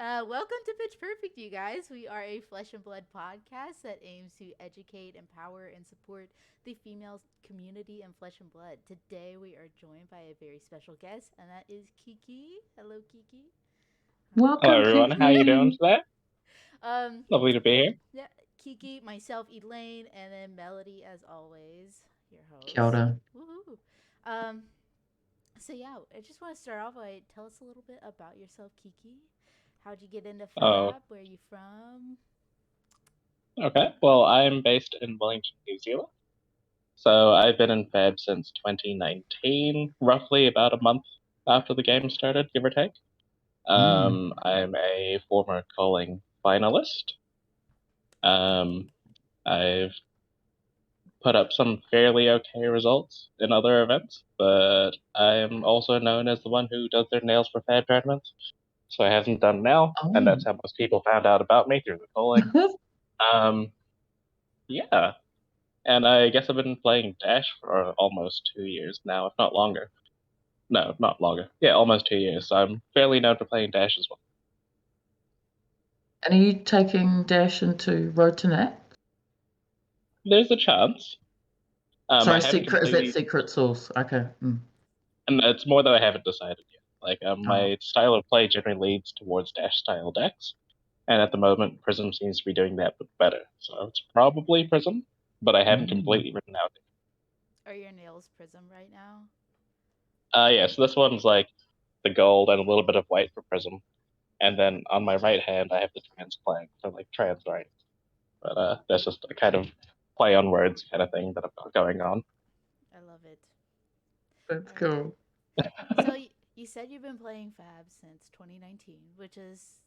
Welcome to Pitch Perfect, you guys. We are a flesh and blood podcast that aims to educate, empower, and support the female community in flesh and blood. Today, we are joined by a very special guest, and that is Kiki. Hello, Kiki. Hello, Welcome, everyone. How you doing Kiki. today? Um, Lovely to be here. yeah, Kiki, myself, Elaine, and then Melody, as always, your Kia host. ora. Woohoo! Um, so yeah, I just want to start off by tell us a little bit about yourself, Kiki. How'd you get into Oh, Fab? Where are you from? okay. Well, I'm based in Wellington, New Zealand. So I've been in Feb since 2019, roughly about a month after the game started, give or take. Mm. I'm a former calling finalist. Um, I've put up some fairly okay results in other events, but I'm also known as the one who does their nails for Fab tournaments. So I haven't done now, and Oh. that's how most people found out about me through the calling. Um, yeah, and I guess I've been playing Dash for almost 2 years now, if not longer. No, not longer. Yeah, almost 2 years. So I'm fairly known for playing Dash as well. And are you taking Dash into Road to Nat? There's a chance. I Sorry, haven't secret. Is that completely, secret source? Okay. and it's more that I haven't decided yet. Oh. My style of play generally leads towards Dash style decks, and at the moment, Prism seems to be doing that, but better. So it's probably Prism, but I haven't Mm. completely written out. Are your nails prism right now? Yeah, so this one's like the gold and a little bit of white for Prism. And then on my right hand, I have the trans flag for like trans rights. But that's just a kind of play on words kind of thing that I've got going on. I love it. That's All right. cool. So you said you've been playing Fab since 2019, which is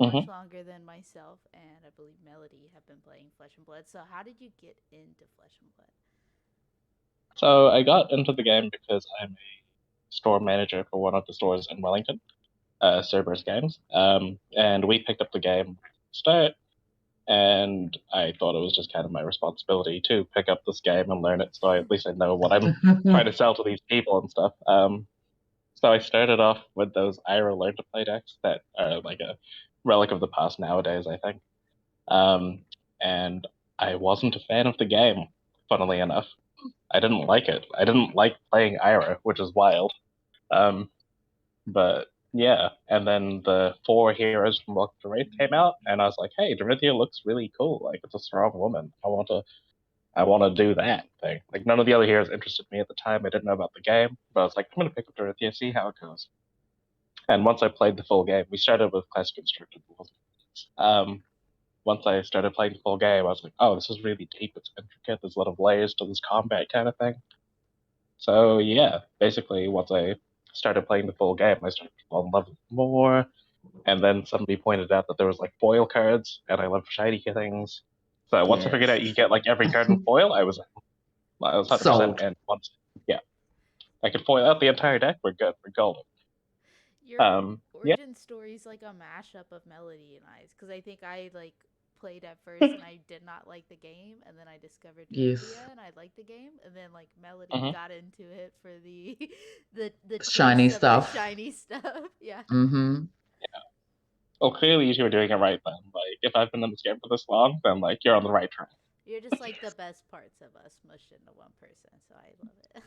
much hmm longer than myself and I believe Melody have been playing Flesh and Blood. So how did you get into Flesh and Blood? So I got into the game because I'm a store manager for one of the stores in Wellington, Cerberus Games. And we picked up the game to start, and I thought it was just kind of my responsibility to pick up this game and learn it, so at least I know what I'm trying to sell to these people and stuff. So I started off with those Ira Learn to Play decks that are like a relic of the past nowadays, I think. Um, and I wasn't a fan of the game, funnily enough. I didn't like it. I didn't like playing Ira, which is wild. Um, but yeah, and then the four heroes from Welcome to Wraith came out, and I was like, hey, Dorinthia looks really cool. Like, it's a strong woman. I want to do that thing. Like, none of the other heroes interested me at the time. I didn't know about the game, but I was like, I'm gonna pick up Dorinthia, see how it goes. And once I played the full game, we started with classic constructed rules. Um, Once I started playing the full game, I was like, oh, this is really deep. It's intricate. There's a lot of layers to this combat kind of thing. So yeah, basically, once I started playing the full game, I started to fall in love with it more. And then somebody pointed out that there was like foil cards, and I love shiny things. So once I figured out you Yes. get like every card in foil, I was 100% Sold. in. Once yeah, I could foil out the entire deck. We're good. We're golden. Your Yeah. origin story is like a mashup of Melody and I's because I think I like played at first and I did not like the game and then I discovered Yes. Dorinthia and I liked the game and then like Melody hmm got into it for the the Shiny taste of the stuff. shiny stuff. Yeah. Mm-hmm. Well, clearly you were doing it right then. Like, if I've been in this game for this long, then like you're on the right track. You're just like the best parts of us mushed into one person, so I love it.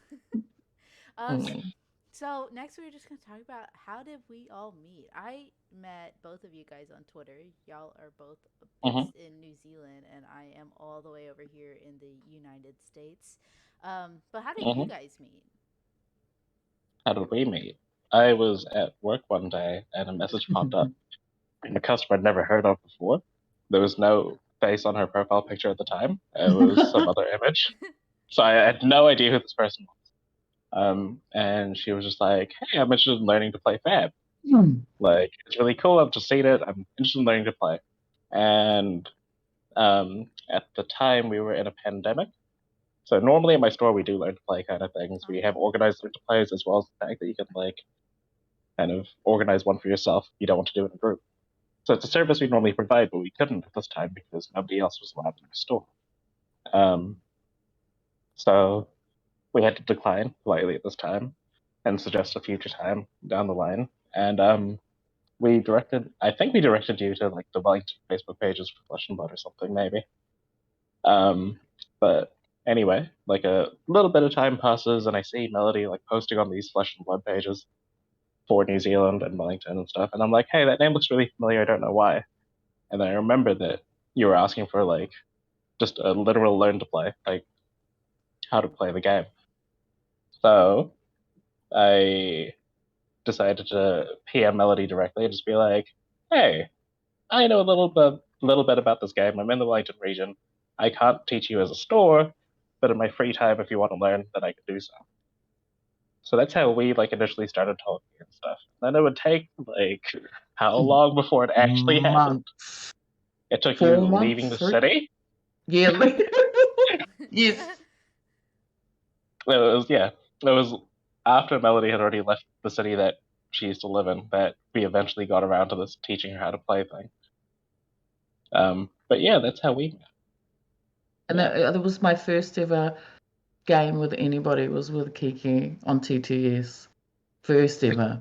um Mm. So next we're just gonna talk about how did we all meet. I met both of you guys on Twitter. Y'all are both hmm based in New Zealand, and I am all the way over here in the United States. But how did you hmm guys meet? How did we meet? I was at work one day and a message popped up from a customer I'd never heard of before. There was no face on her profile picture at the time. It was some other image. So I had no idea who this person was. And she was just like, hey, I'm interested in learning to play Fab. Mm. Like, it's really cool. I've just seen it. I'm interested in learning to play. And at the time, we were in a pandemic. So normally in my store, we do learn to play kind of things. We have Okay. organized learn to plays as well as the fact that you can like kind of organize one for yourself. You don't want to do it in a group. So it's a service we normally provide, but we couldn't at this time because nobody else was allowed in the store. Um, so we had to decline politely at this time and suggest a future time down the line. And I think we directed you to like the Wellington Facebook pages for Flesh and Blood or something, maybe. But anyway, like a little bit of time passes and I see Melody like posting on these Flesh and Blood pages for New Zealand and Wellington and stuff, and I'm like, hey, that name looks really familiar, I don't know why. And then I remember that you were asking for like just a literal learn to play, like how to play the game. So I decided to PM Melody directly and just be like, hey, I know a little bit about this game. I'm in the Wellington region. I can't teach you as a store, but in my free time, if you want to learn, then I can do so. So that's how we like initially started talking and stuff. Then it would take like how long before it actually happened? Months. It took 4 you months, leaving the 3? city? Yeah. Yes. It was after Melody had already left the city that she used to live in that we eventually got around to this teaching her how to play thing. But yeah, that's how we met. And that was my first ever game with anybody. It was with Kiki on TTS. First ever.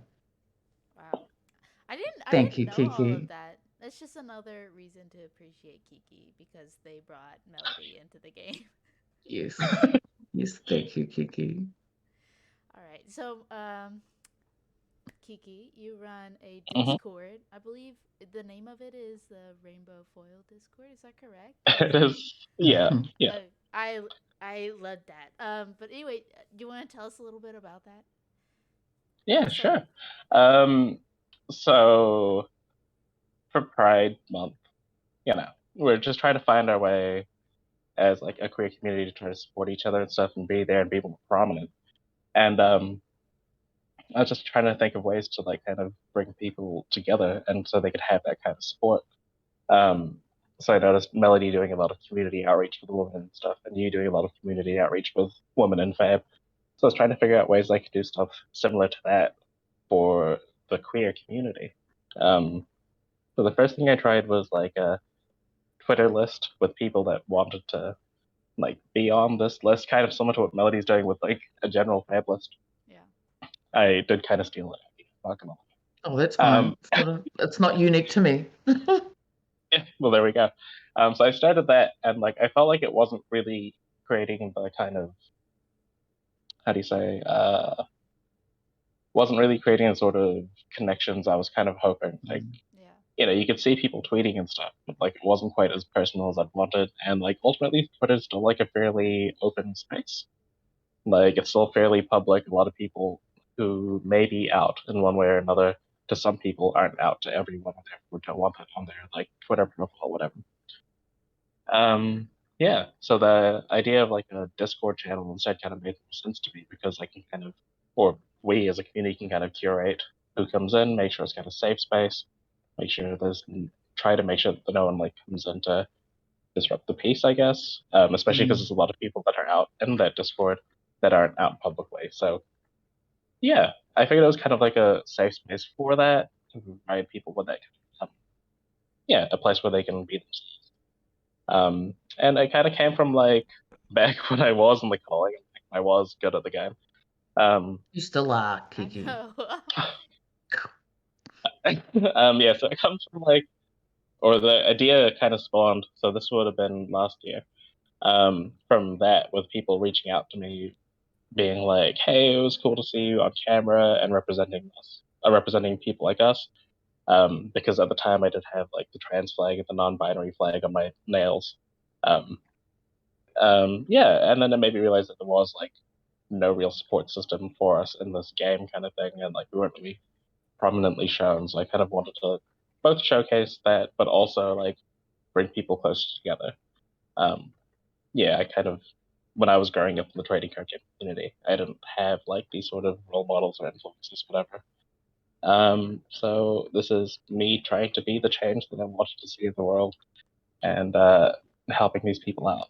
Wow. I Thank didn't you, know all of Kiki. that. That's just another reason to appreciate Kiki because they brought Melody into the game. Yes. Yes, thank you, Kiki. All right. So, Kiki, you run a Mhm. Discord. I believe the name of it is the Rainbow Foil Discord. Is that correct? It is, yeah, yeah. I I love that. But anyway, you want to tell us a little bit about that? Yeah, Just like sure. So for Pride Month, we're just trying to find our way as like a queer community to try to support each other and stuff and be there and be more prominent. And I was just trying to think of ways to like kind of bring people together and so they could have that kind of support. Um, so I noticed Melody doing a lot of community outreach with women and stuff, and you doing a lot of community outreach with women in fab. So I was trying to figure out ways I could do stuff similar to that for the queer community. So the first thing I tried was like a Twitter list with people that wanted to like be on this list, kind of similar to what Melody's doing with like a general fab list. yeah. I did kind of steal it. Not gonna lie. Oh, that's fine. It's not unique to me. Yeah, well, there we go. So I started that, and like I felt like it wasn't really creating the kind of how do you say wasn't really creating the sort of connections I was kind of hoping. Like Yeah. you could see people tweeting and stuff, but like it wasn't quite as personal as I'd wanted. And like ultimately, Twitter's still like a fairly open space. Like it's still fairly public. A lot of people who may be out in one way or another to some people aren't out to everyone, and therefore don't want that on their like Twitter profile or whatever. Yeah, so the idea of like a Discord channel instead kind of made more sense to me because I can kind of, or we as a community can kind of curate who comes in, make sure it's got a safe space, make sure try to make sure that no one like comes in to disrupt the peace, I guess. Especially because there's a lot of people that are out in that Discord that aren't out publicly. So yeah, I figured it was kind of like a safe space for that to provide people with that a place where they can be themselves. And it kind of came from like back when I was in the calling, I was good at the game. You still are, I Kiki. know. Yeah, so it comes from like, or the idea kind of spawned. So this would have been last year. From that, with people reaching out to me, being like, "Hey, it was cool to see you on camera and representing us, representing people like us." Because at the time I did have like the trans flag and the non-binary flag on my nails. Yeah, and then it made me realize that there was like no real support system for us in this game kind of thing, and like we weren't really prominently shown. So I kind of wanted to both showcase that, but also like bring people closer together. Um, yeah, I kind of when I was growing up in the trading card game community, I didn't have like these sort of role models or influences, whatever. So this is me trying to be the change that I wanted to see in the world and helping these people out.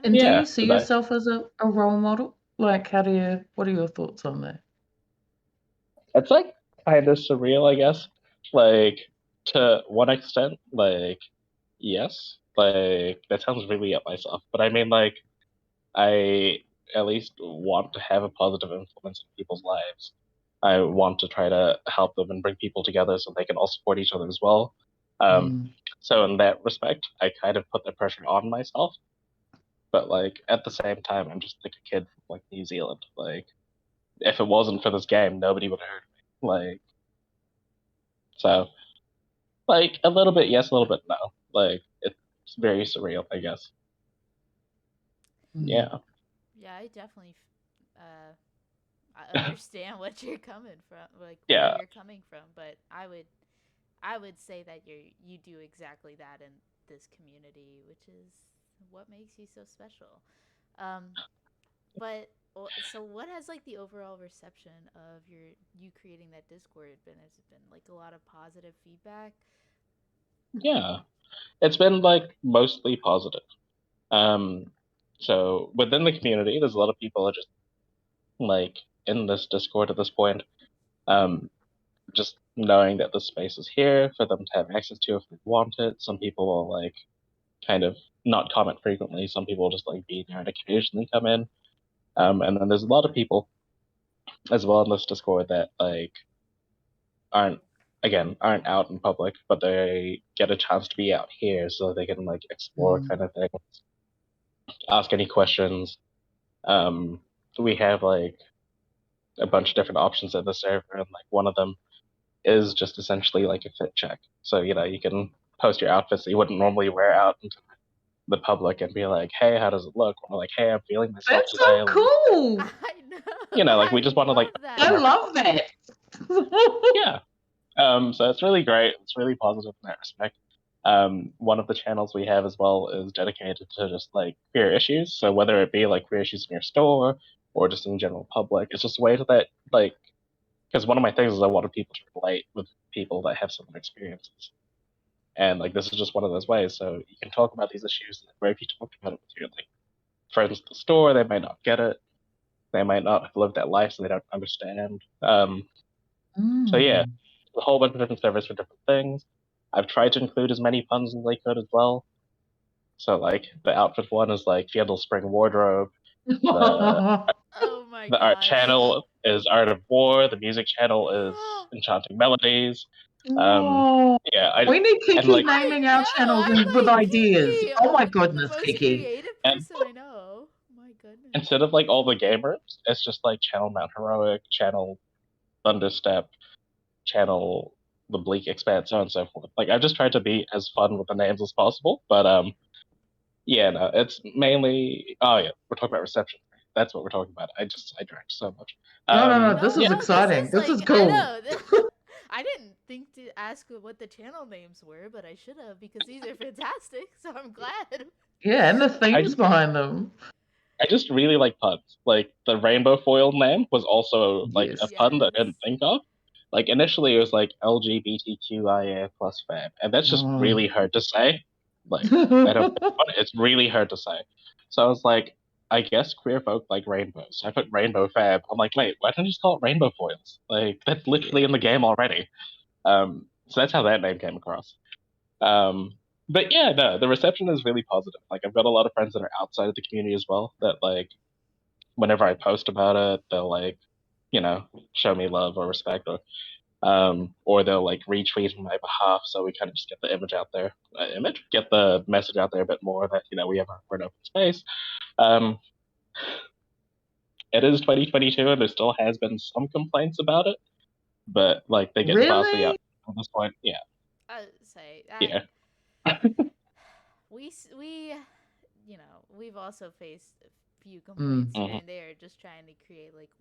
And do you see yourself as a role model? Like, what are your thoughts on that? It's like kind of surreal, I guess. Like, to one extent, like, yes, like, that sounds really up myself. But I mean, like, I at least want to have a positive influence in people's lives. I want to try to help them and bring people together so they can all support each other as well. So in that respect, I kind of put the pressure on myself. But like at the same time, I'm just like a kid from like New Zealand. Like if it wasn't for this game, nobody would have heard of me. Like so, like a little bit yes, a little bit no. Like it's very surreal, I guess. Yeah. Yeah, I definitely I understand what you're coming from, like where Yeah. you're coming from, but I would say that you do exactly that in this community, which is what makes you so special. Um, but so what has like the overall reception of you creating that Discord been? Has it been like a lot of positive feedback? Yeah. It's been like mostly positive. Um, so within the community, there's a lot of people that are just like in this Discord at this point. Um, just knowing that the space is here for them to have access to if they want it. Some people will like kind of not comment frequently. Some people just like be there and occasionally come in. And then there's a lot of people as well in this Discord that like aren't aren't out in public, but they get a chance to be out here so they can like explore kind of things, ask any questions. Um, we have like a bunch of different options in the server, and like one of them is just essentially like a fit check. So you can post your outfits that you wouldn't normally wear out into the public and be like, "Hey, how does it look?" Or like, "Hey, I'm feeling myself That's today." so Like, cool. I know. like we I just want to like love I that. love that. yeah. So it's really great. It's really positive in that respect. One of the channels we have as well is dedicated to just like queer issues. So whether it be like queer issues in your store or just in general public, it's just a way to that like because one of my things is I wanted people to relate with people that have similar experiences. And like this is just one of those ways. So you can talk about these issues where if you talk about it with your like friends at the store, they might not get it. They might not have lived that life, so they don't understand. So yeah, a whole bunch of different servers for different things. I've tried to include as many puns as I could as well. So like the outfit one is like Fiendal Spring Wardrobe. The Oh my the art gosh. channel is Art of War. The music channel is Enchanting Melodies. Um, Oh, yeah, I we need and Kiki like I naming our know. channels I'm with like ideas. Kiki, Oh my the goodness, most Kiki. creative and person I know. My goodness. instead of like all the game rooms, it's just like Channel Mount Heroic, Channel Thunderstep, Channel The Bleak Expanse, so on and so forth. Like I've just tried to be as fun with the names as possible, but yeah, no, it's mainly. Oh yeah, we're talking about reception. That's what we're talking about. I just sidetracked so much. No, No, this is Yeah, no, this exciting. is This is like I cool. know. I didn't think to ask what the channel names were, but I should have because these are fantastic. So I'm glad. Yeah, and the I themes behind them. I just really like puns. Like the rainbow foil name was also like a Yes. pun that I Yes. didn't think of. Like initially it was like LGBTQIA plus fam, and that's just Oh. really hard to say. Like I don't make fun. It's really hard to say. So I was like, I guess queer folk like rainbows. So I put rainbow fab. I'm like, wait, why don't you just call it rainbow foils? Like that's literally in the game already. So that's how that name came across. Um, but yeah, no, the reception is really positive. Like I've got a lot of friends that are outside of the community as well that like whenever I post about it, they'll like, show me love or respect or they'll like retweet on my behalf. So we kind of just get the image out there, get the message out there a bit more that, we're an open space. Um, it is 2022 and there still has been some complaints about it, but like they get vastly out Really? at this point. Yeah. I would say Yeah. we we've also faced a few Mm. complaints here hmm and there just trying to create like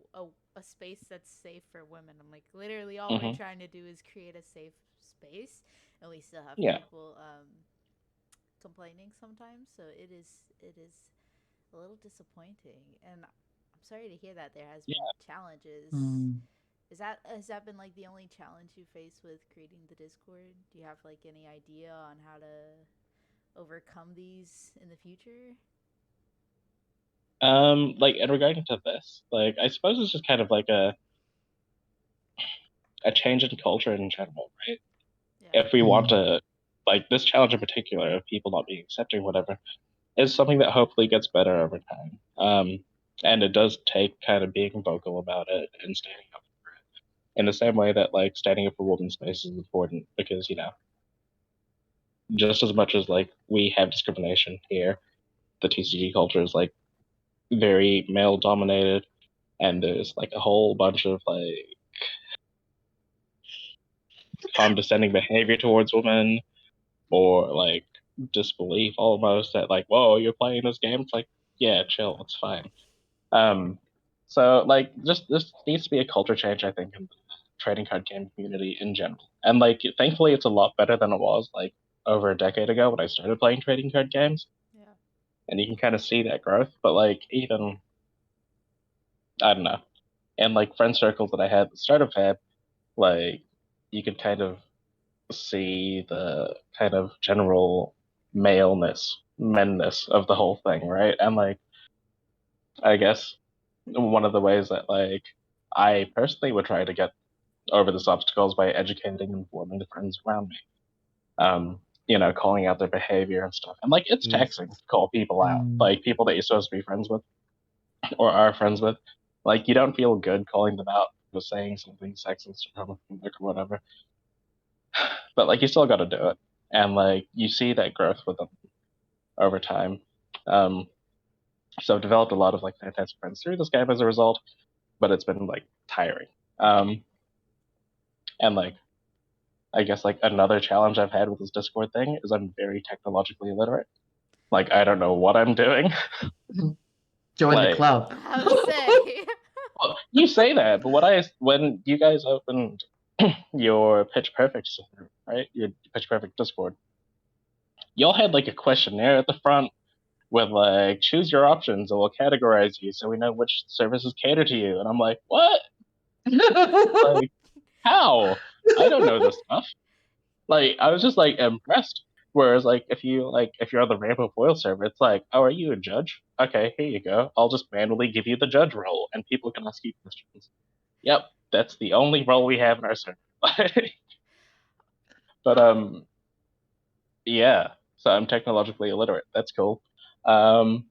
a space that's safe for women. I'm like literally all we're hmm trying to do is create a safe space and we still have Yeah. people complaining sometimes, so it is a little disappointing, and I'm sorry to hear that there has been Yeah. challenges. Mm. Has that been like the only challenge you face with creating the Discord? Do you have like any idea on how to overcome these in the future? Like in regarding to this, like I suppose it's just kind of like a change in culture in general, right? Yeah. If we want Mm. to, like this challenge in particular of people not being accepting whatever, is something that hopefully gets better over time. And it does take kind of being vocal about it and standing up for it. in the same way that like standing up for women's space is important because just as much as like we have discrimination here, the TCG culture is like very male dominated, and there's like a whole bunch of like condescending behavior towards women or like disbelief almost that like, whoa, you're playing this game. It's like, yeah, chill, it's fine. Um, so like, just this needs to be a culture change, I think, in the trading card game community in general. And like, thankfully, it's a lot better than it was like over a decade ago when I started playing trading card games. Yeah. And you can kind of see that growth. But like, even I don't know, and like friend circles that I had at the start of Fab, like you could kind of see the kind of general maleness, menness of the whole thing, right? And like, I guess one of the ways that like I personally would try to get over this obstacle is by educating and informing the friends around me. Calling out their behavior and stuff. And like, it's Yes. taxing to call people out, Mm. like people that you're supposed to be friends with or are friends with. Like, you don't feel good calling them out for saying something sexist or homophobic or whatever. But like, you still got to do it, and like, you see that growth with them over time. Um, so I've developed a lot of like fantastic friends through this game as a result, but it's been like tiring. And like, I guess like another challenge I've had with this Discord thing is I'm very technologically illiterate. Like, I don't know what I'm doing. Join the Like, club. I would say. well, you say that, but when you guys opened your Pitch Perfect server, right? Your Pitch Perfect Discord, y'all had like a questionnaire at the front with like, choose your options and we'll categorize you so we know which services cater to you. And I'm like, what? Like, how? I don't know this stuff. Like, I was just like impressed. Whereas like, if you're on the Rambo Foil server, it's like, oh, are you a judge? Okay, here you go. I'll just manually give you the judge role and people can ask you questions. Yep, that's the only role we have in our server. But yeah. So I'm technologically illiterate. That's cool. Um,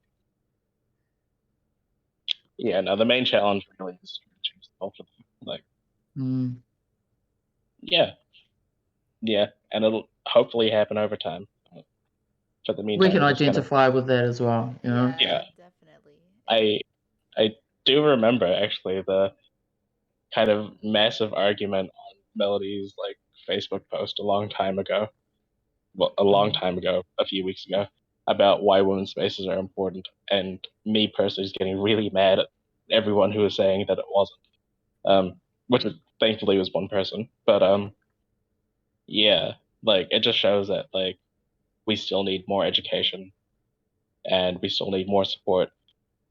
yeah. No, the main challenge really is to change the culture. Like, Mm. yeah, yeah, and it'll hopefully happen over time. For the We meantime, can we just kind of identify with that as well, you know. Yeah, yeah. definitely. I I do remember actually the kind of massive argument on Melody's like Facebook post a long time ago. Well, a long time ago, a few weeks ago, about why women's spaces are important, and me personally is getting really mad at everyone who was saying that it wasn't. Which thankfully was one person, but yeah, like it just shows that like we still need more education and we still need more support,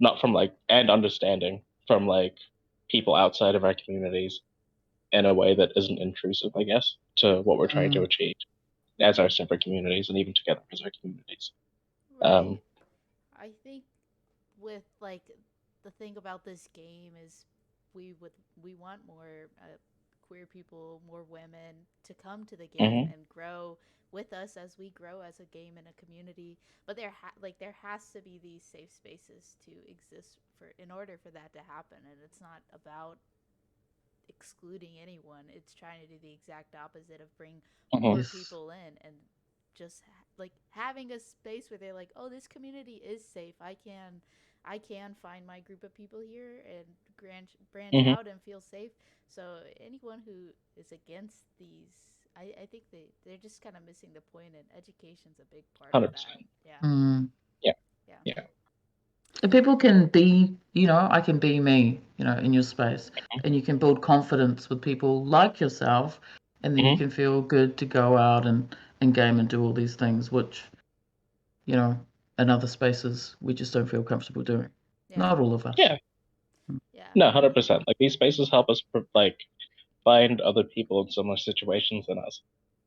not from like and understanding from like people outside of our communities in a way that isn't intrusive, I guess, to what we're trying to Mm. achieve as our separate communities and even together as our communities. Right. I think with like the thing about this game is we would we want more queer people, more women to come to the game Mm-hmm, and grow with us as we grow as a game and a community. But there has to be these safe spaces to exist for in order for that to happen. And it's not about excluding anyone. It's trying to do the exact opposite of bring mm-hmm, more Yes. people in and just like having a space where they're like, "Oh, this community is safe. I can find my group of people here and branch mm-hmm, out and feel safe." So anyone who is against these, I think they're just kind of missing the point, and education's a big part of that. 100%. Yeah, Mm. Yeah, yeah, yeah. And people can be, I can be me, in your space. And you can build confidence with people like yourself. And then you Mm-hmm. can feel good to go out and game and do all these things, which, you know, in other spaces, we just don't feel comfortable doing. yeah, Not all of us. Yeah, yeah, no, 100%. Like these spaces help us like find other people in similar situations than us,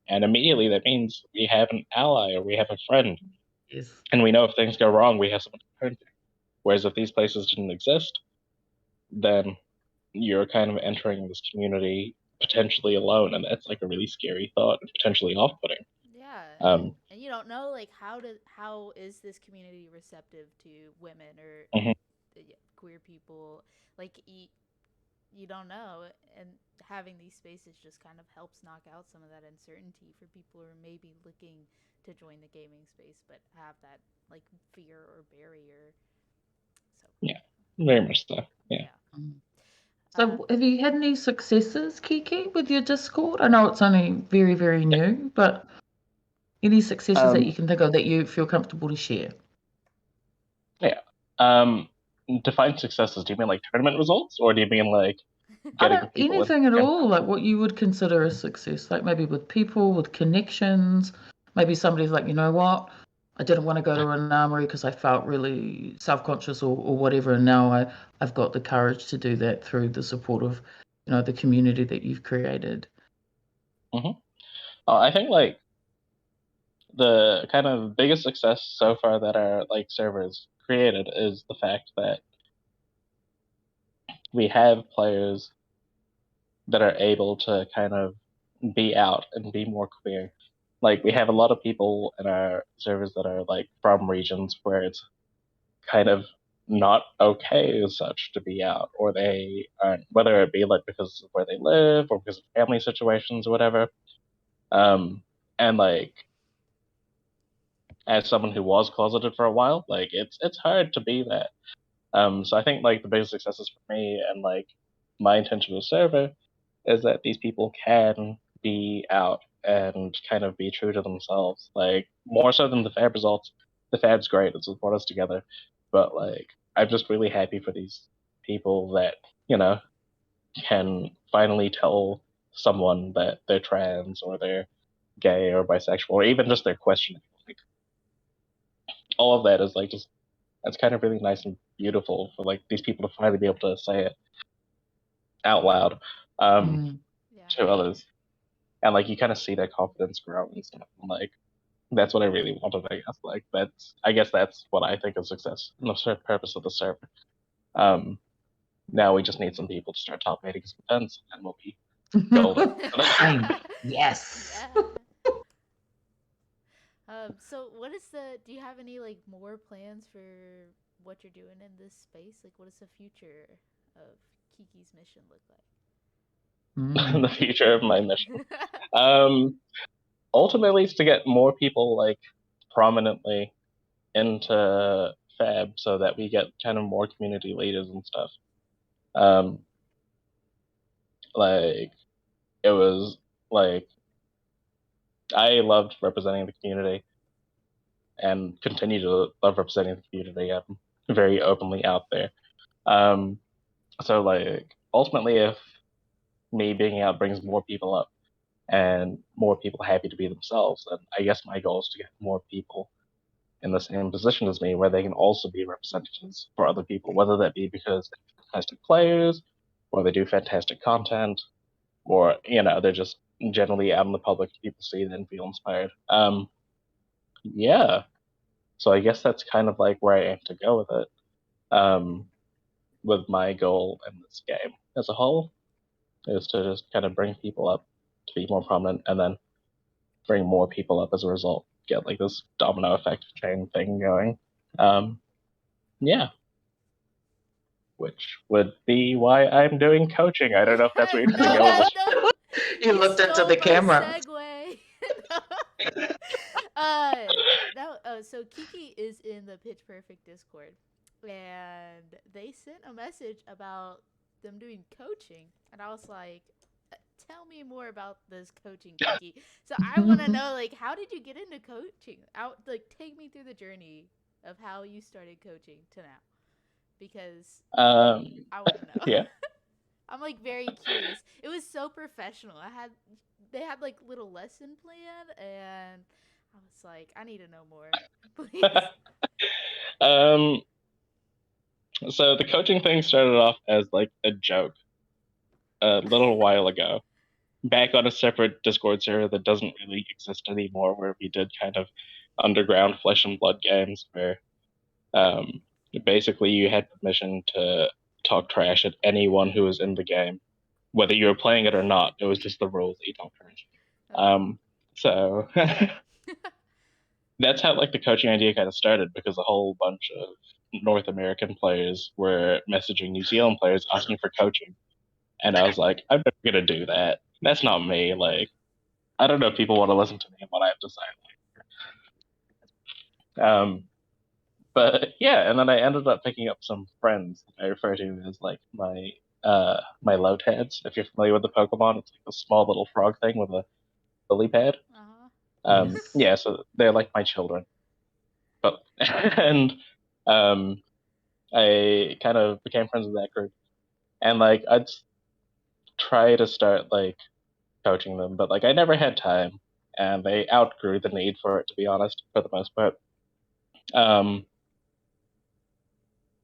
and immediately that means we have an ally or we have a friend, Yes. and we know if things go wrong, we have someone to turn to. Whereas if these places didn't exist, then you're kind of entering this community potentially alone, and that's like a really scary thought and potentially off-putting. yeah, Um, and you don't know like how is this community receptive to women or mhm, queer people like you don't know, and having these spaces just kind of helps knock out some of that uncertainty for people who are maybe looking to join the gaming space but have that like fear or barrier. So Yeah, very much so. Yeah. yeah. Mm. Uh, So, have you had any successes, Kiki, with your Discord? I know it's only very, very new, but any successes that Um, you can think of that you feel comfortable to share? yeah. Define successes. Do you mean like tournament results, or do you mean like I getting don't people in anything at the game? all, like what you would consider a success, like maybe with people, with connections. Maybe somebody's like, you know what, I didn't want to go to an armory because I felt really self-conscious or whatever, and now I've got the courage to do that through the support of, the community that you've created. Mm-hmm. I think like the kind of biggest success so far that our like servers created is the fact that we have players that are able to kind of be out and be more queer. Like we have a lot of people in our servers that are like from regions where it's kind of not okay as such to be out, or they aren't, whether it be like because of where they live or because of family situations or whatever. And like as someone who was closeted for a while, like it's hard to be that. So I think like the biggest successes for me and like my intention with the server is that these people can be out and kind of be true to themselves. Like more so than the fab results. The fab's great, it's what brought us together. But like I'm just really happy for these people that, you know, can finally tell someone that they're trans or they're gay or bisexual or even just they're questioning. Like all of that is like just that's kind of really nice and beautiful for like these people to finally be able to say it out loud Mm. yeah. to others, and like you kind of see their confidence grow and stuff. And, like that's what I really wanted. I guess that's what I think of success and the purpose of the server. Um, Now we just need some people to start top rating some events, and we'll be golden. Same. Yes. Yeah. So what is the? Do you have any like more plans for what you're doing in this space? Like, what does the future of Kiki's mission look The Mm. future of my mission. like? Um, Ultimately, is to get more people like prominently into Fab, so that we get kind of more community leaders and stuff. Um, like it was like I loved representing the community and continue to love representing the community. I'm very openly out there. Um, so like ultimately, if me being out brings more people up and more people happy to be themselves, then I guess my goal is to get more people in the same position as me, where they can also be representatives for other people, whether that be because they're fantastic players, or they do fantastic content, or they're just generally out in the public. People see it and feel inspired. Yeah. So I guess that's kind of like where I aim to go with it. With my goal in this game as a whole is to just kind of bring people up to be more prominent, and then bring more people up as a result. Get like this domino effect chain thing going. Um, yeah, which would be why I'm doing coaching. I don't know if that's where you're trying to go with No, this. no. You You looked into stole the my camera. segue. uh, so Kiki is in the Pitch Perfect Discord, and they sent a message about them doing coaching, and I was like, "Tell me more about this coaching, Kiki." So I want to know, like, how did you get into coaching? Out, like, take me through the journey of how you started coaching to now, because Um, I want to know. yeah. I'm like very curious. It was so professional. They had like little lesson plan, and I was like, I need to know more, please. um, so the coaching thing started off as like a joke a little while ago, back on a separate Discord server that doesn't really exist anymore, where we did kind of underground flesh and blood games where um, basically you had permission to talk trash at anyone who was in the game, whether you were playing it or not. It was just the rules that you talk trash. Okay. So that's how like the coaching idea kind of started, because a whole bunch of North American players were messaging New Zealand players asking for coaching. And I was like, I'm never gonna do that. That's not me. Like, I don't know if people want to listen to me and what I have to say. But yeah, and then I ended up picking up some friends that I refer to as like my low tads. If you're familiar with the Pokemon, it's like a small little frog thing with a lily pad. Uh-huh. Yes. Yeah, so they're like my children. But and um, I kind of became friends with that group, and like I'd try to start like coaching them, but like I never had time, and they outgrew the need for it, to be honest, for the most part. Um,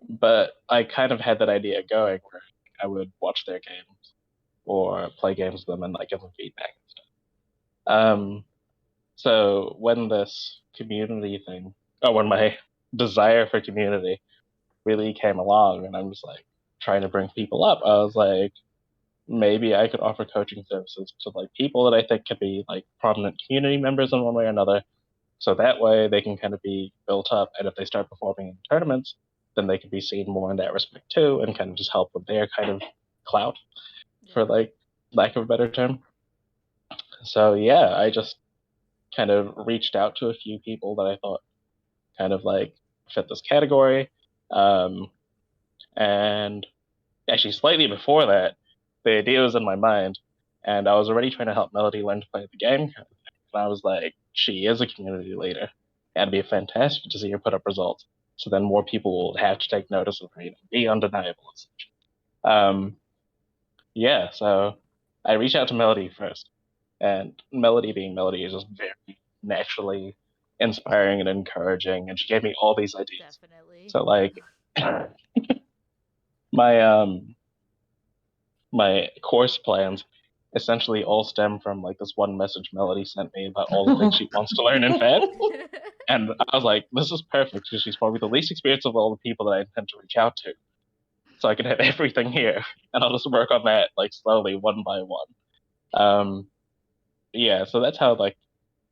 but I kind of had that idea going where I would watch their games or play games with them and like give them feedback and stuff. So when this community thing, when my desire for community really came along, and I'm just like trying to bring people up, I was like, maybe I could offer coaching services to like people that I think could be like prominent community members in one way or another. So that way they can kind of be built up, and if they start performing in tournaments, then they can be seen more in that respect too, and kind of just help with their kind of clout, for Yeah. like lack of a better term. So yeah, I just kind of reached out to a few people that I thought kind of like fit this category. Um, and actually, slightly before that, the idea was in my mind, and I was already trying to help Melody learn to play the game. And I was like, she is a community leader. It'd be fantastic to see her put up results. So then more people will have to take notice of her, be undeniable and such. Yeah, so I reached out to Melody first, and Melody, being Melody, is just very naturally inspiring and encouraging, and she gave me all these ideas. Definitely. So like my my course plans essentially all stem from like this one message Melody sent me about all the things she wants to learn in Fed. And I was like, this is perfect because she's probably the least experienced of all the people that I intend to reach out to. So I can have everything here, and I'll just work on that like slowly, one by one. Yeah, so that's how like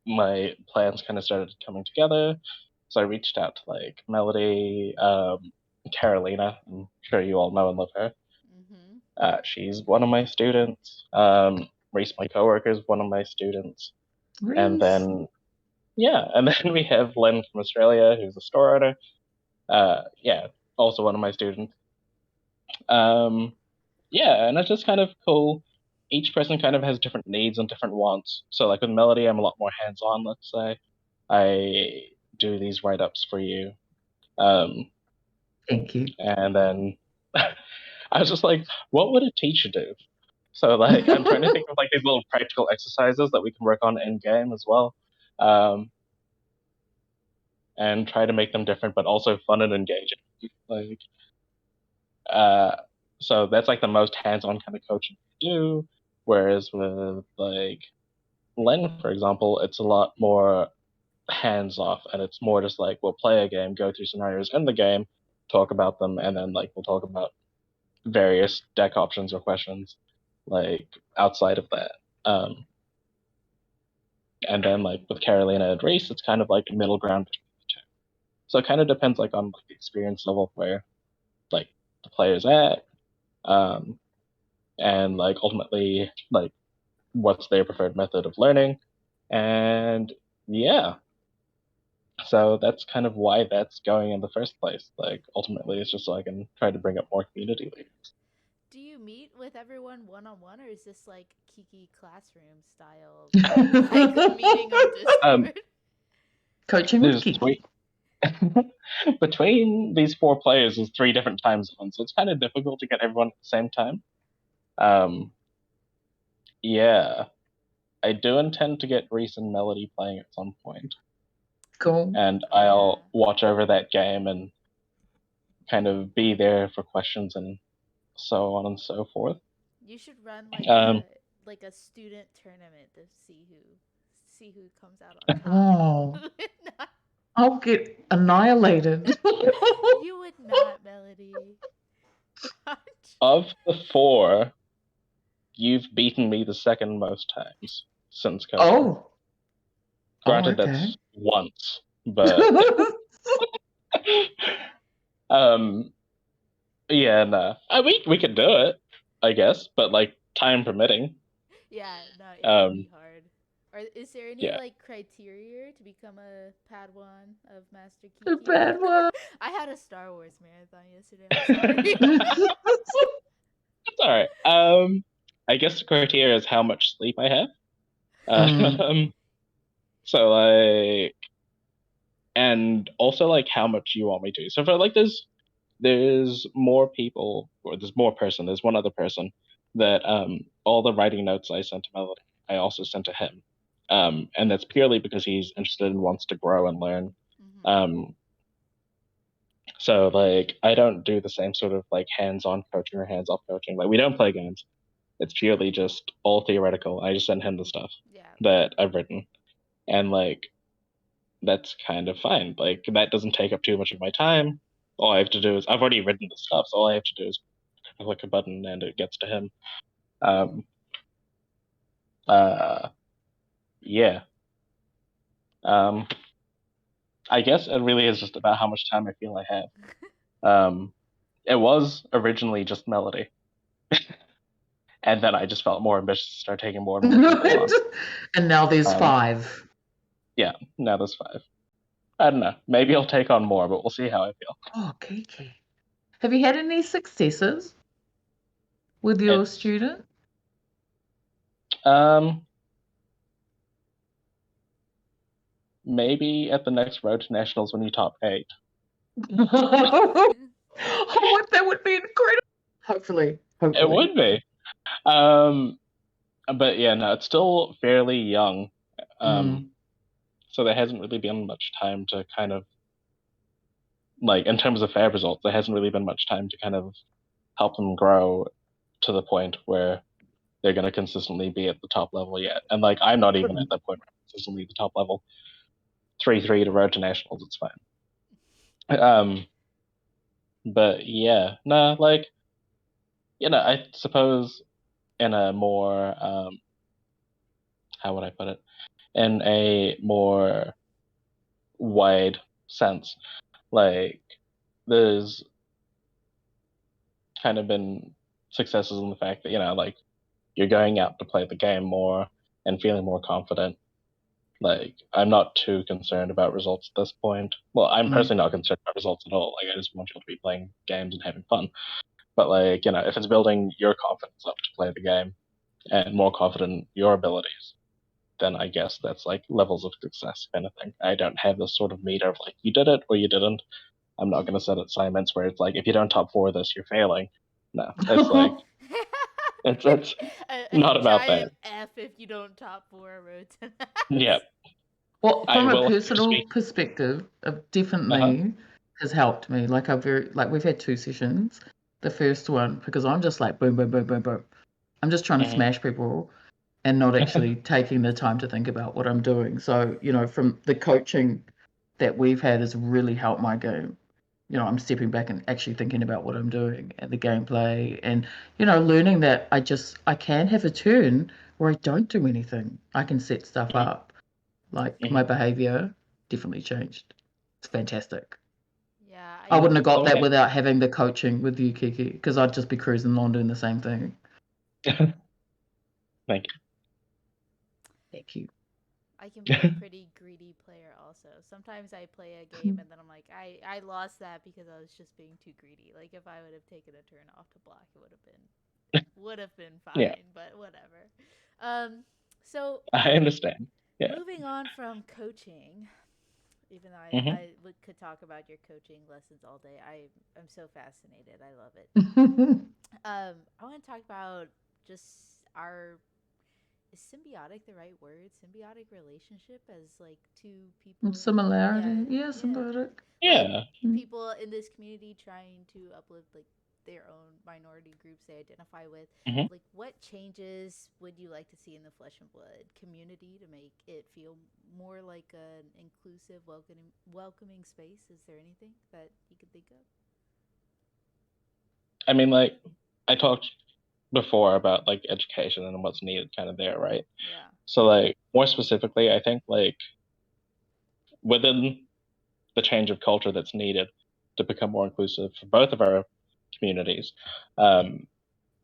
my plans kind of started coming together. So I reached out to like Melody, Carolina. I'm sure you all know and love her. Mm-hmm. She's one of my students. Reese, my coworker, is one of my students. And Reese. then, yeah, and then we have Len from Australia, who's a store owner. Yeah, also one of my students. Um, yeah, and it's just kind of cool. Each person kind of has different needs and different wants. So, like with Melody, I'm a lot more hands-on. Let's say I do these write-ups for you, Thank you. and then I was just like, what would a teacher do? So, like, I'm trying to think of like these little practical exercises that we can work on in game as well, um, and try to make them different, but also fun and engaging. Like, uh, so that's like the most hands-on kind of coaching we do. Whereas with like Len, for example, it's a lot more hands off, and it's more just like we'll play a game, go through scenarios in the game, talk about them, and then like we'll talk about various deck options or questions like outside of that. And then like with Carolina and Race, it's kind of like a middle ground between the two. So it kind of depends like on like the experience level where like the player's at, um, and like ultimately like what's their preferred method of learning, and yeah. So that's kind of why that's going in the first place. Like ultimately, it's just so I can try to bring up more community leaders. Do you meet with everyone one on one, or is this like Kiki classroom style, like meeting on Um, Discord? Coaching with there's Kiki. three between these four players. There's three different time zones, so it's kind of difficult to get everyone at the same time. Um, yeah, I do intend to get Reese and Melody playing at some point, Cool. and Oh I'll yeah. watch over that game and kind of be there for questions and so on and so forth. You should run like Um, a student tournament to see who comes out on top. Oh, I'll get annihilated. You would not, Melody. of the four, you've beaten me the second most times since coaching. Oh. Granted, Okay. that's once, but um, yeah, no, we could do it. I guess, but like time permitting. Yeah, no, it would be Um, hard. Or is there any yeah. like criteria to become a Padawan of Master The Kiki? bad one. I had a Star Wars marathon yesterday. I'm sorry. It's all right. I guess the criteria is how much sleep I have. Mm. Um, so like, and also like how much you want me to. So for like, there's more people, or there's one other person that all the writing notes I sent to Melody, I also sent to him. And that's purely because he's interested and wants to grow and learn. Hmm. Um, so like I don't do the same sort of like hands-on coaching or hands-off coaching. Like we don't play games. It's purely just all theoretical. I just send him the stuff Yeah. that I've written. And like that's kind of fine. Like that doesn't take up too much of my time. All I have to do is I've already written the stuff, so all I have to do is click a button and it gets to him. Um, uh, yeah. Um, I guess it really is just about how much time I feel I have. It was originally just Melody, and then I just felt more ambitious to start taking more and more people on. And now there's Um, 5. yeah, now there's 5. I don't know. Maybe I'll take on more, but we'll see how I feel. Oh, Kiki. Have you had any successes with your It's student? maybe at the next Road to Nationals when you top 8. Oh, that would be incredible. Hopefully. It would be. But yeah, no, it's still fairly young. So there hasn't really been much time to kind of, like, in terms of fair results, there hasn't really been much time to kind of help them grow to the point where they're going to consistently be at the top level yet. And, like, I'm not even at that point where I'm consistently at the top level. 3-3 to Road to Nationals, it's fine. But yeah, no, like, I suppose in a more, how would I put it? In a more wide sense, like, there's kind of been successes in the fact that, like, you're going out to play the game more and feeling more confident. Like, I'm not too concerned about results at this point. Well, I'm personally not concerned about results at all. Like, I just want you to be playing games and having fun. But, like, if it's building your confidence up to play the game and more confident in your abilities, then I guess that's like levels of success kind of thing. I don't have this sort of meter of like, you did it or you didn't. I'm not going to set assignments where it's like, if you don't top 4 this, you're failing. No, it's like, it's a not about that. giant F if you don't top 4 Road to Yeah. Well, I from a will personal speak. perspective, it Uh-huh. definitely has helped me. Like we've had 2 sessions. The first one, because I'm just like boom, boom, boom, boom, boom. I'm just trying to smash people and not actually taking the time to think about what I'm doing. So, from the coaching that we've had has really helped my game. I'm stepping back and actually thinking about what I'm doing and the gameplay and, learning that I can have a turn where I don't do anything. I can set stuff up. Like my behavior definitely changed. It's fantastic. Yeah, I wouldn't have got Oh, that yeah. without having the coaching with you, Kiki, because I'd just be cruising along doing the same thing. Thank Thank you. I can be a pretty greedy player also. Sometimes I play a game and then I'm like, I lost that because I was just being too greedy. Like if I would have taken a turn off to block, it would have been fine, Yeah, but whatever. Um, so I understand. Yeah. moving on from coaching, even though Hmm. could talk about your coaching lessons all day, I'm so fascinated. I love it. I want to talk about just our is symbiotic the right word? Symbiotic relationship as like two people. Yeah, Similarity. Yeah, yeah. symbiotic. Like Yeah. people in this community trying to uplift like their own minority groups they identify with. Hmm. Like, what changes would you like to see in the Flesh and Blood community to make it feel more like an inclusive, welcoming space? Is there anything that you could think of? I mean, like, I talked before about like education and what's needed kind of there, right? Yeah. So, like, more specifically, I think like within the change of culture that's needed to become more inclusive for both of our communities, um,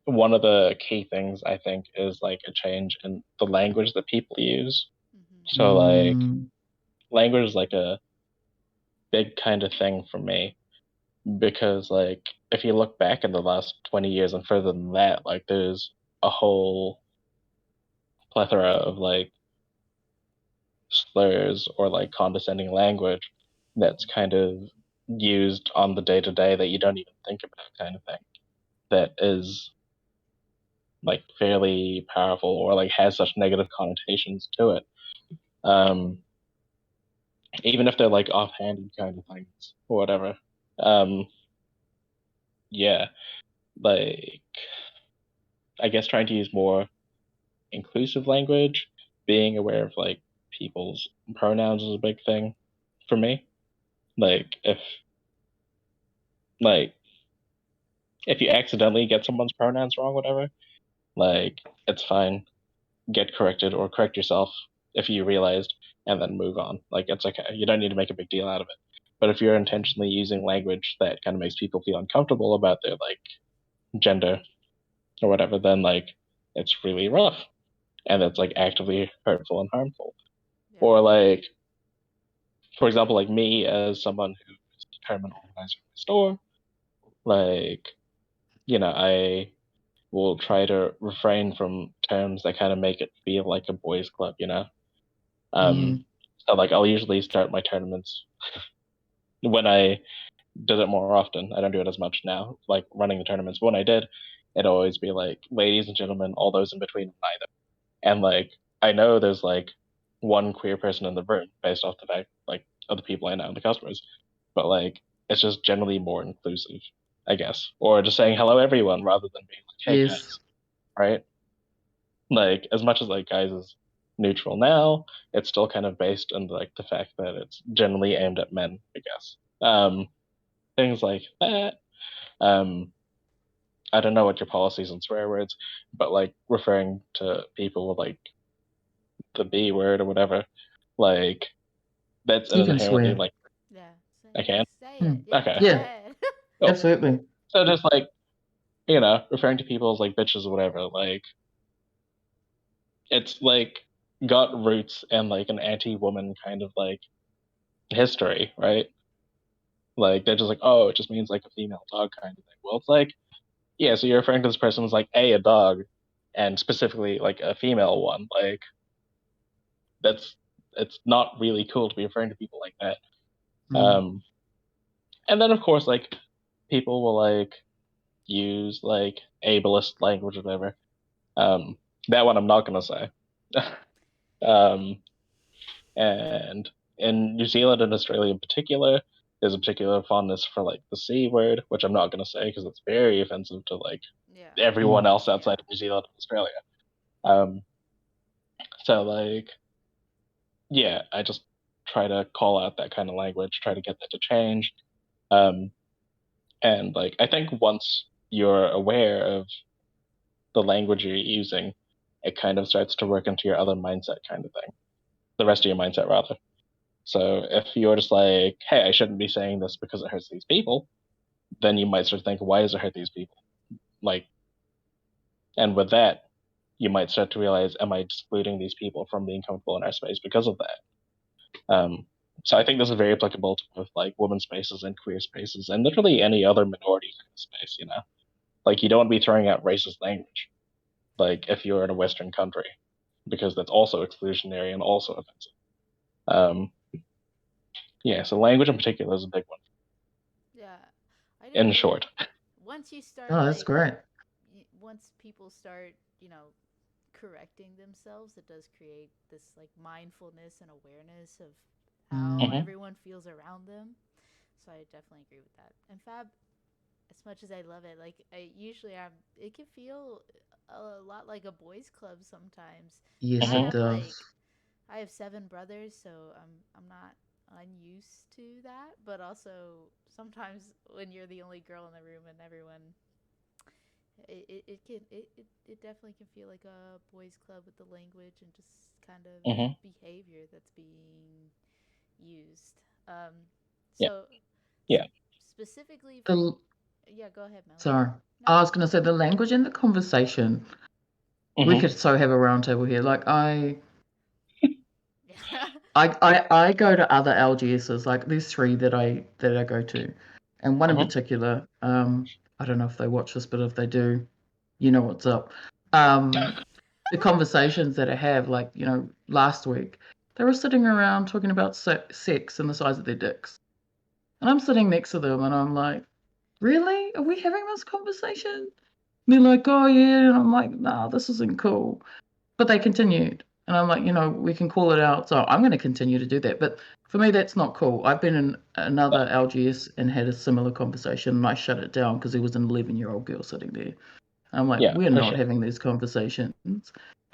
one of the key things I think is like a change in the language that people use. Mm-hmm. So like Mm, language is like a big kind of thing for me because like if you look back in the last 20 years and further than that, like there's a whole plethora of like slurs or like condescending language that's kind of used on the day to day that you don't even think about kind of thing that is like fairly powerful or like has such negative connotations to it. Um, even if they're like offhanded kind of things or whatever. Um, yeah, like I guess trying to use more inclusive language, being aware of like people's pronouns is a big thing for me. Like like if you accidentally get someone's pronouns wrong, whatever, like it's fine. Get corrected or correct yourself if you realized and then move on. Like it's okay. You don't need to make a big deal out of it. But if you're intentionally using language that kind of makes people feel uncomfortable about their like gender or whatever, then like it's really rough and it's like actively hurtful and harmful. Yeah. Or like for example, like me as someone who is the chairman organizer of my store, like I will try to refrain from terms that kind of make it feel like a boys' club. Um, mm, so like I'll usually start my tournaments when I did it more often. I don't do it as much now, like running the tournaments. But when I did, it'd always be like, ladies and gentlemen, all those in between, neither. And like I know there's like one queer person in the room based off the fact like of the people I know, the customers, but like it's just generally more inclusive, I guess, or just saying hello everyone rather than being like, hey yes. guys, right? Like as much as like guys is neutral now, it's still kind of based on like the fact that it's generally aimed at men, I guess. Things like that. Um, I don't know what your policies on swear words, but like referring to people with like the B word or whatever, like that's an You can inherently swear. like Yeah. Say I can. say it. Mm, Yeah. Go Okay, yeah, ahead. cool. absolutely. So just like referring to people as like bitches or whatever, like it's like got roots and like an anti-woman kind of like history, right? Like they're just like, oh, it just means like a female dog kind of thing. Well, it's like, yeah, so you're referring to this person as like a dog, and specifically like a female one. Like that's it's not really cool to be referring to people like that. Mm, Um, and then of course like people will like use like ableist language or whatever. Um, that one I'm not gonna say. um, and in New Zealand and Australia in particular, there's a particular fondness for like the C word, which I'm not gonna say because it's very offensive to like Yeah. everyone mm, else Yeah. outside of New Zealand and Australia. Um, so like yeah, I just try to call out that kind of language, try to get that to change. Um, and like I think once you're aware of the language you're using, it kind of starts to work into your other mindset kind of thing, the rest of your mindset rather. So if you're just like, hey, I shouldn't be saying this because it hurts these people, then you might start to think, why does it hurt these people? Like, and with that, you might start to realize, am I excluding these people from being comfortable in our space because of that? So I think this is very applicable to both like women's spaces and queer spaces, and literally any other minority kind of space. Like you don't want to be throwing out racist language, like if you're in a Western country, because that's also exclusionary and also offensive. Um, yeah, so language in particular is a big one. Yeah. I do In agree. short. Once you start oh, that's like great. once people start, correcting themselves, it does create this like mindfulness and awareness of how Mm, Hmm. everyone feels around them. So I definitely agree with that. And Fab, as much as I love it, like I usually am, it can feel a lot like a boys' club sometimes. And yes, I it Hmm. have does. I have seven brothers, so I'm not unused to that. But also sometimes when you're the only girl in the room and everyone it definitely can feel like a boys club with the language and just kind of Hmm. behavior that's being used. Yeah. So Yeah. specifically for The, Yeah, go ahead, Mel. Sorry. No, I no. was going to say the language and the conversation. We Hmm. could so have a roundtable here. Like Yeah. I go to other LGSs. Like there's three that I go to, and one in Hmm. particular. I don't know if they watch this, but if they do, you know what's up. Um, the conversations that I have, like last week, they were sitting around talking about sex and the size of their dicks, and I'm sitting next to them, and I'm like, really? Are we having this conversation? And they're like, oh yeah, and I'm like, nah, this isn't cool. But they continued. And I'm like, we can call it out. So I'm going to continue to do that. But for me, that's not cool. I've been in another LGS and had a similar conversation, and I shut it down because there was an 11-year-old girl sitting there. I'm like, Yeah, we're for not sure. having these conversations.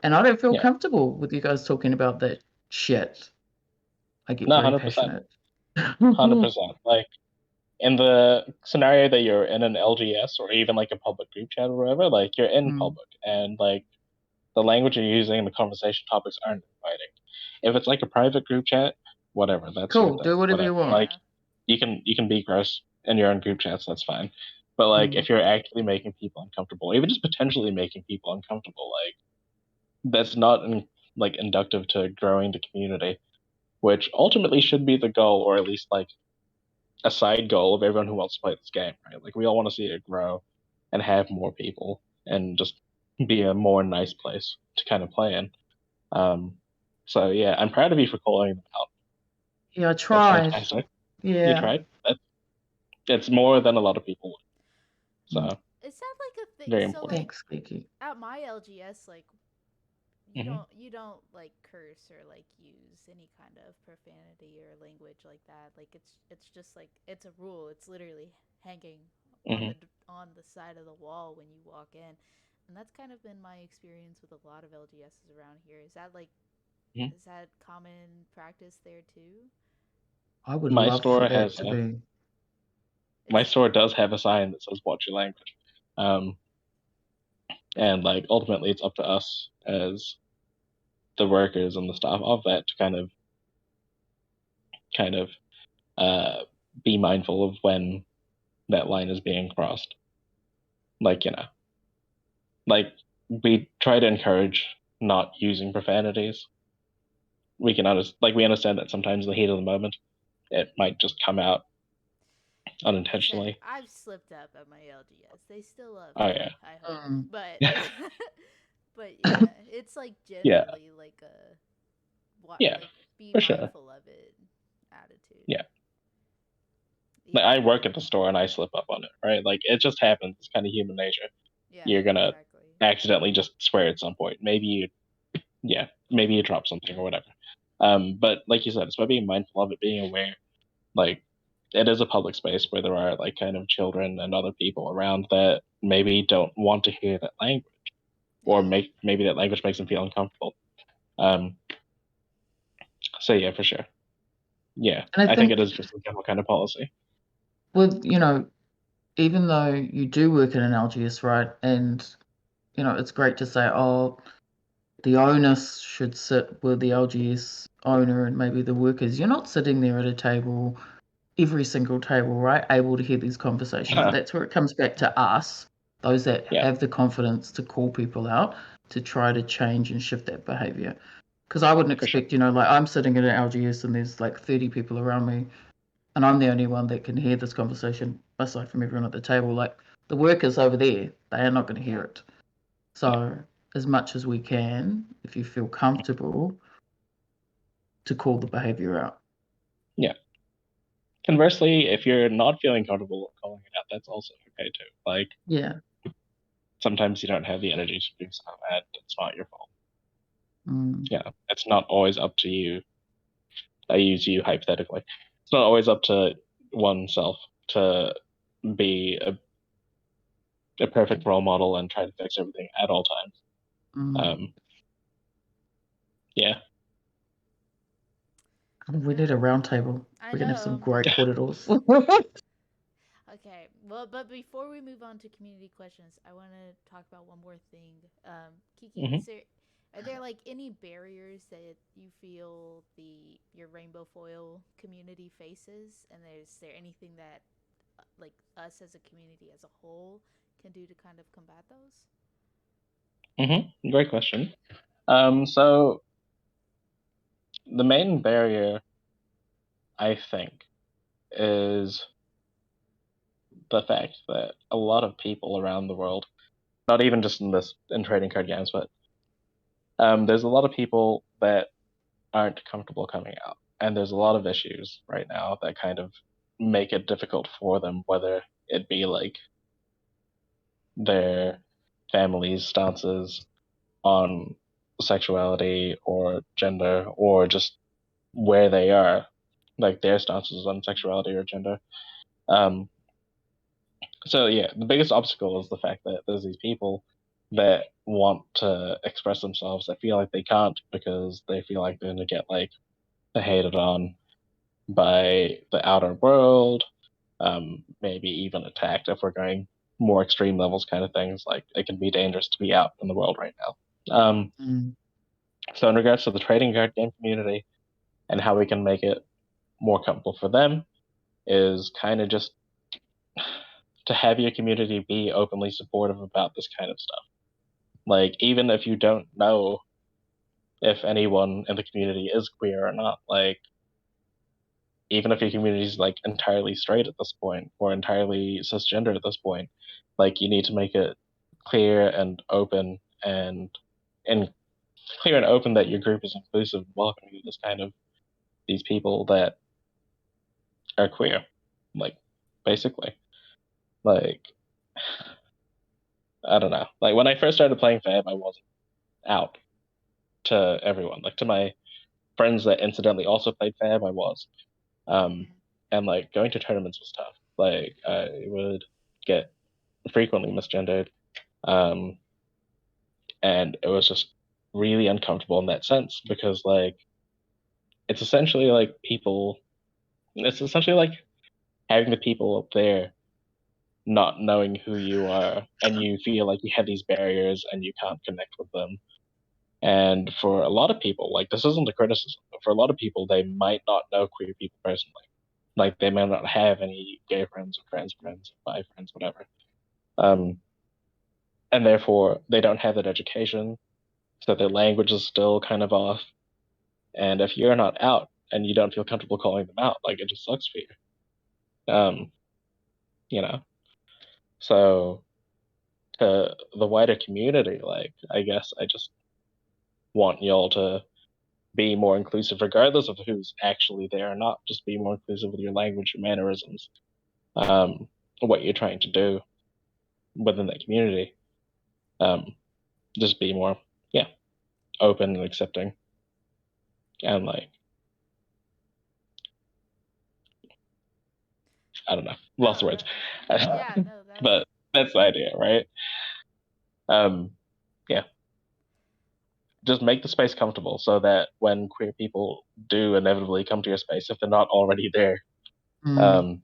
And I don't feel Yeah, comfortable with you guys talking about that shit. I get no, very 100%, passionate. 100%. Like in the scenario that you're in an LGS or even like a public group chat or whatever, like you're in Mm. public and like the language you're using and the conversation topics aren't inviting. If it's like a private group chat, whatever, that's your Cool. thing. Do whatever you Whatever. want. Like Yeah. you can be gross in your own group chats, that's fine. But like Mm. if you're actually making people uncomfortable, even just potentially making people uncomfortable, like that's not like inductive to growing the community, which ultimately should be the goal, or at least like a side goal of everyone who wants to play this game, right? Like we all want to see it grow and have more people and just be a more nice place to kind of play in. Um, so yeah, I'm proud of you for calling them out. Yeah, I That's tried. fantastic. You Yeah. tried. It's more than a lot of people would. Mm. So Is that like a thing? very So important. like Thanks, Kiki. at my LGS, like Hmm. you don't like curse or like use any kind of profanity or language like that. Like it's just like it's a rule. It's literally hanging on Hmm. on the side of the wall when you walk in. And that's kind of been my experience with a lot of LGSs around here. Hmm. Is that common practice there too? I would My love for store that has to a be. my It's store does have a sign that says "Watch your language," um, and like ultimately it's up to us as the workers and the staff of that to kind of uh, be mindful of when that line is being crossed. Like like we try to encourage not using profanities. We understand that sometimes in the heat of the moment it might just come out listen, unintentionally. I've slipped up at my LGS. They still love Oh me, yeah, I hope. Mm. But but yeah, it's like yeah, generally like a what yeah, like be for sure. mindful of it attitude. Yeah, like Yeah. I work at the store and I slip up on it, right? Like it just happens. It's kind of human nature. Yeah, You're gonna exactly. accidentally just swear at some point. Maybe you drop something or whatever. But like you said, it's about being mindful of it, being aware. Like it is a public space where there are like kind of children and other people around that maybe don't want to hear that language or Yeah. maybe that language makes them feel uncomfortable. Um, so yeah, for sure. Yeah, And I I think it think is just a general kind of policy. with, even though you do work in an LGS, right? And, it's great to say, oh, the onus should sit with the LGS owner and maybe the workers. You're not sitting there at a table, every single table, right? Able to hear these conversations. That's where it comes back to us, those that Yeah, have the confidence to call people out to try to change and shift that behavior. Because I wouldn't for sure. expect, like I'm sitting at an LGS and there's like 30 people around me and I'm the only one that can hear this conversation aside from everyone at the table. Like the workers over there, they are not going to hear Yeah. it. Yeah, So as much as we can, if you feel comfortable, to call the behavior out. yeah. Conversely, if you're not feeling comfortable calling it out, that's also okay too. Like Yeah. sometimes you don't have the energy to do so, and it's not your fault. Mm. Yeah, it's not always up to you. I use you hypothetically. It's not always up to oneself to be a perfect role model and try to fix everything at all times. Mm. Um, yeah. We need a round table. I We're gonna have some know. great corridors. Okay. Well, but before we move on to community questions, I want to talk about one more thing. Kiki, Hmm. are there like any barriers that you feel the your rainbow foil community faces, and is there anything that like us as a community as a whole can do to kind of combat those? Great question. So the main barrier, I think, is the fact that a lot of people around the world, not even just in trading card games, but there's a lot of people that aren't comfortable coming out, and there's a lot of issues right now that kind of make it difficult for them, whether it be like their family's stances on sexuality or gender, or just where they are, like their stances on sexuality or gender. Um, so yeah, the biggest obstacle is the fact that there's these people that want to express themselves that feel like they can't because they feel like they're gonna get like hated on by the outer world, maybe even attacked if we're going more extreme levels kind of things. Like it can be dangerous to be out in the world right now. Mm. So in regards to the trading card game community and how we can make it more comfortable for them is kind of just to have your community be openly supportive about this kind of stuff. Like even if you don't know if anyone in the community is queer or not, like even if your community is like entirely straight at this point or entirely cisgender at this point, like you need to make it clear and open and clear and open that your group is inclusive and welcoming to this kind of these people that are queer. Like basically. Like I don't know. Like when I first started playing Fab, I wasn't out to everyone. Like to my friends that incidentally also played Fab, I was. Um, Mm-hmm. and like going to tournaments was tough. Like I would get frequently misgendered, um, and it was just really uncomfortable in that sense because like it's essentially like people. It's essentially like having the people up there not knowing who you are, and you feel like you have these barriers and you can't connect with them. And for a lot of people, like this isn't a criticism, but for a lot of people, they might not know queer people personally. Like they may not have any gay friends or trans friends, bi friends, whatever. Um, and therefore they don't have that education, so their language is still kind of off. And if you're not out and you don't feel comfortable calling them out, like it just sucks for you. You know. So to the wider community, like I guess I just want y'all to be more inclusive, regardless of who's actually there or not. Just be more inclusive with your language, your mannerisms, what you're trying to do within that community. Um, just be more, yeah, open and accepting, and like I don't know, lost the No, words, that yeah, no, that's but that's the idea, right? Um, yeah, just make the space comfortable so that when queer people do inevitably come to your space, if they're not already there, Mm. um,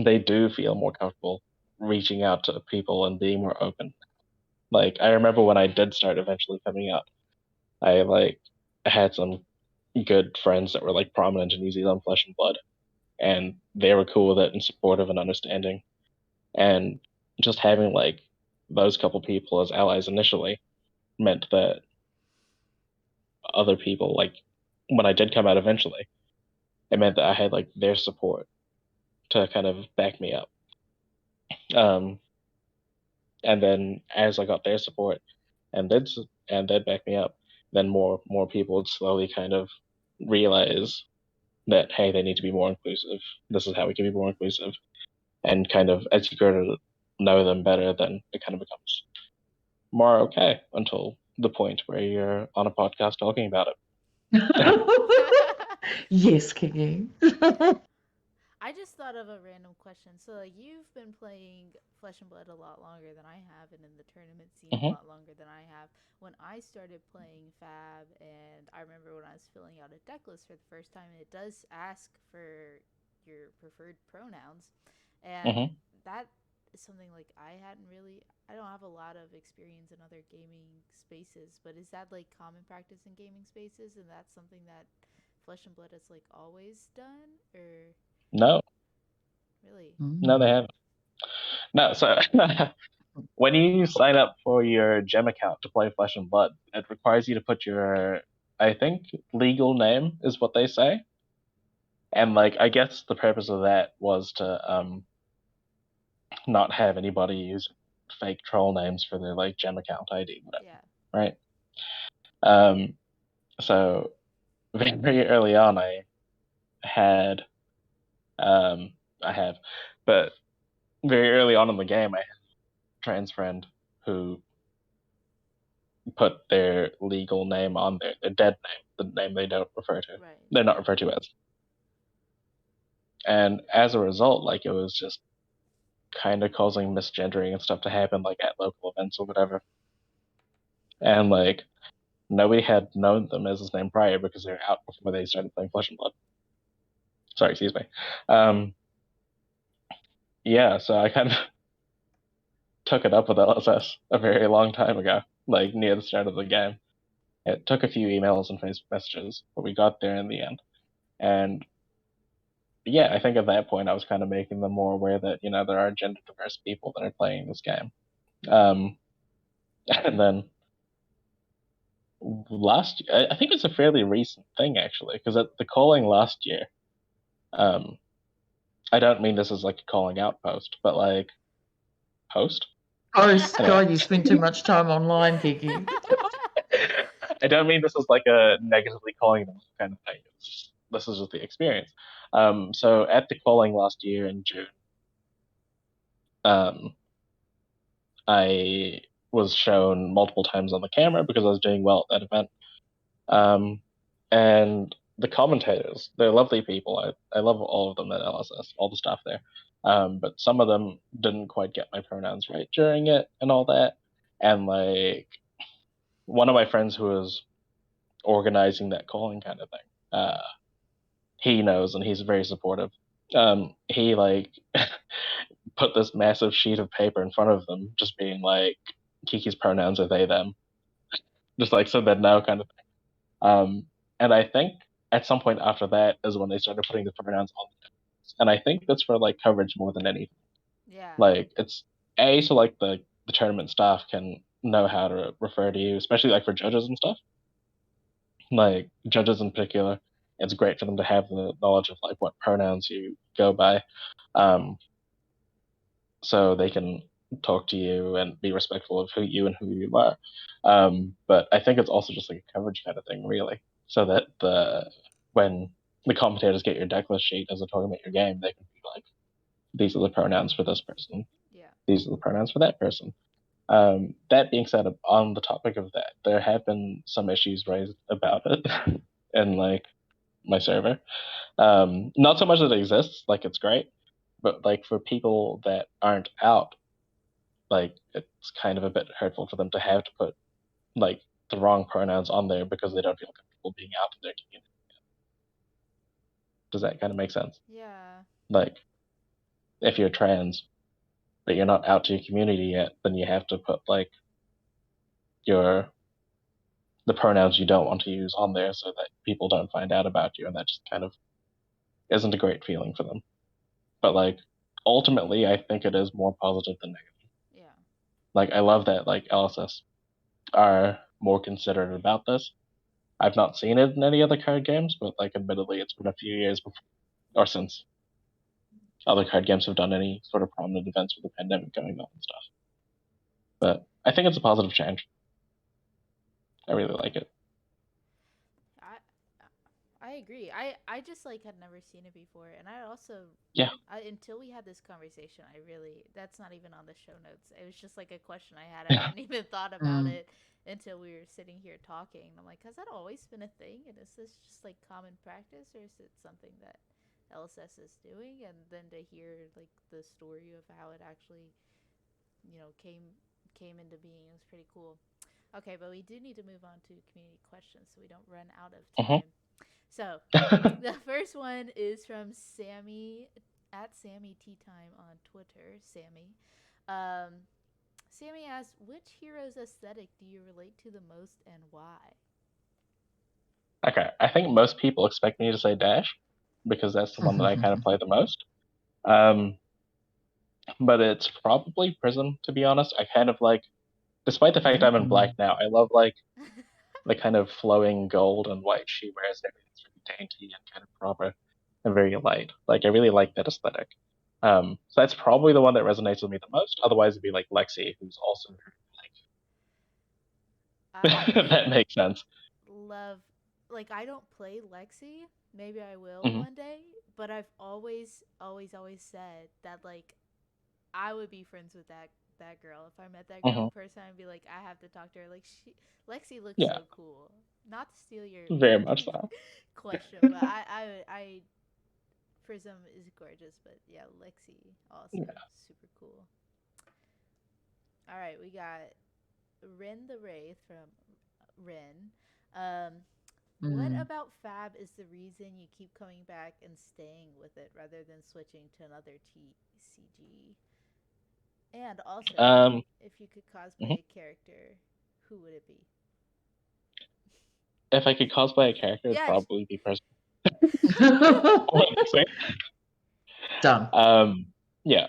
they do feel more comfortable reaching out to people and being more open. Like I remember when I did start eventually coming out, I like had some good friends that were like prominent in New Zealand Flesh and Blood, and they were cool with it and supportive and understanding. And just having like those couple people as allies initially meant that other people, like when I did come out eventually, it meant that I had like their support to kind of back me up. Um, and then as I got their support and they'd back me up, then more people would slowly kind of realize that hey, they need to be more inclusive. This is how we can be more inclusive, and kind of as you grow to know them better, then it kind of becomes more okay until the point where you're on a podcast talking about it. Yes, Kiki. I just thought of a random question. So, like, you've been playing Flesh and Blood a lot longer than I have, and in the tournament scene a Hmm. lot longer than I have. When I started playing Fab, and I remember when I was filling out a deck list for the first time, it does ask for your preferred pronouns, and Hmm. that is something like I hadn't really. I don't have a lot of experience in other gaming spaces, but is that like common practice in gaming spaces, and that's something that Flesh and Blood has like always done, or? No, Really? No, they Mm. haven't. No, so when you sign up for your gem account to play Flesh and Blood, it requires you to put your, I think, legal name is what they say. And like, I guess the purpose of that was to not have anybody use fake troll names for their like gem account ID, whatever, Yeah. right? Um, so very early on, had, um, I have, but very early on in the game, I had a trans friend who put their legal name on there, their dead name, the name they don't refer to, Right. they're not referred to as. And as a result, like it was just kind of causing misgendering and stuff to happen, like at local events or whatever. And like nobody had known them as his name prior because they were out before they started playing Flesh and Blood. Sorry, excuse me. Um, yeah, so I kind of took it up with LSS a very long time ago, like near the start of the game. It took a few emails and Facebook messages, but we got there in the end. And yeah, I think at that point I was kind of making them more aware that, you know, there are gender diverse people that are playing this game. And then last year, I think it's a fairly recent thing actually, because at the calling last year, um, I don't mean this as like a calling out post, but like post. Oh, Anyway, God, you spend too much time online, Kiki. I don't mean this as like a negatively calling them kind of thing. This is just the experience. So at the calling last year in June, um, I was shown multiple times on the camera because I was doing well at that event. Um, and the commentators, they're lovely people. I love all of them at LSS, all the stuff there. But some of them didn't quite get my pronouns right during it and all that. And like one of my friends who was organizing that calling kind of thing, he knows and he's very supportive. He like put this massive sheet of paper in front of them, just being like, Kiki's pronouns are they, them. Just like so they'd know kind of thing. And I think at some point after that is when they started putting the pronouns on the text. And I think that's for like coverage more than anything. Yeah. Like it's A, so like the tournament staff can know how to refer to you, especially like for judges and stuff. Like judges in particular, it's great for them to have the knowledge of like what pronouns you go by. Um, so they can talk to you and be respectful of who you and who you are. But I think it's also just like a coverage kind of thing, really, so that when the commentators get your deck list sheet as they're talking about your game, they can be like, these are the pronouns for this person, Yeah. these are the pronouns for that person. That being said, on the topic of that, there have been some issues raised about it in like my server. Not so much that it exists, like it's great, but like for people that aren't out, like it's kind of a bit hurtful for them to have to put like the wrong pronouns on there because they don't feel comfortable being out in their community. Does that kind of make sense? Yeah. Like if you're trans but you're not out to your community yet, then you have to put like your the pronouns you don't want to use on there so that people don't find out about you, and that just kind of isn't a great feeling for them. But like ultimately I think it is more positive than negative. Yeah. Like I love that like LSS are more considerate about this. I've not seen it in any other card games, but like admittedly it's been a few years before or since other card games have done any sort of prominent events with the pandemic going on and stuff. But I think it's a positive change. I really like it. I I agree. I just like had never seen it before, and I also Yeah. until we had this conversation, I really that's not even on the show notes. It was just like a question I had. I hadn't even thought about Mm. it until we were sitting here talking. I'm like, has that always been a thing? And is this just like common practice, or is it something that LSS is doing? And then to hear like the story of how it actually, came into being, it was pretty cool. Okay, but we do need to move on to community questions so we don't run out of Mm-hmm. time. So the first one is from Sammy at Sammy Tea Time on Twitter. Um, Sammy asks, which hero's aesthetic do you relate to the most and why? Okay, I think most people expect me to say Dash because that's the one that I kind of play the most. Um, but it's probably Prism, to be honest. I kind of like, despite the fact I'm in black Mm. now, I love like the kind of flowing gold and white she wears. Everything's very dainty and kind of proper and very light. Like I really like that aesthetic. So that's probably the one that resonates with me the most. Otherwise, it'd be like Lexi, who's also like I that makes sense. love, like, I don't play Lexi. Maybe I will Hmm. one day, but I've always said that, like, I would be friends with that girl. If I met that girl Hmm. in person, I'd be like, I have to talk to her. Like, Lexi looks Yeah, so cool. Not to steal your very much so. question, but I Prism is gorgeous, but yeah, Lexi also Yeah. super cool. All right, we got Rin the Wraith from Rin. Um, what Mm. about Fab is the reason you keep coming back and staying with it rather than switching to another TCG? And also, Um, if you could mhm. cosplay a character, who would it be? If I could cosplay a character, it'd Yes. probably be Prism. Or Lexi. Done. Um, yeah,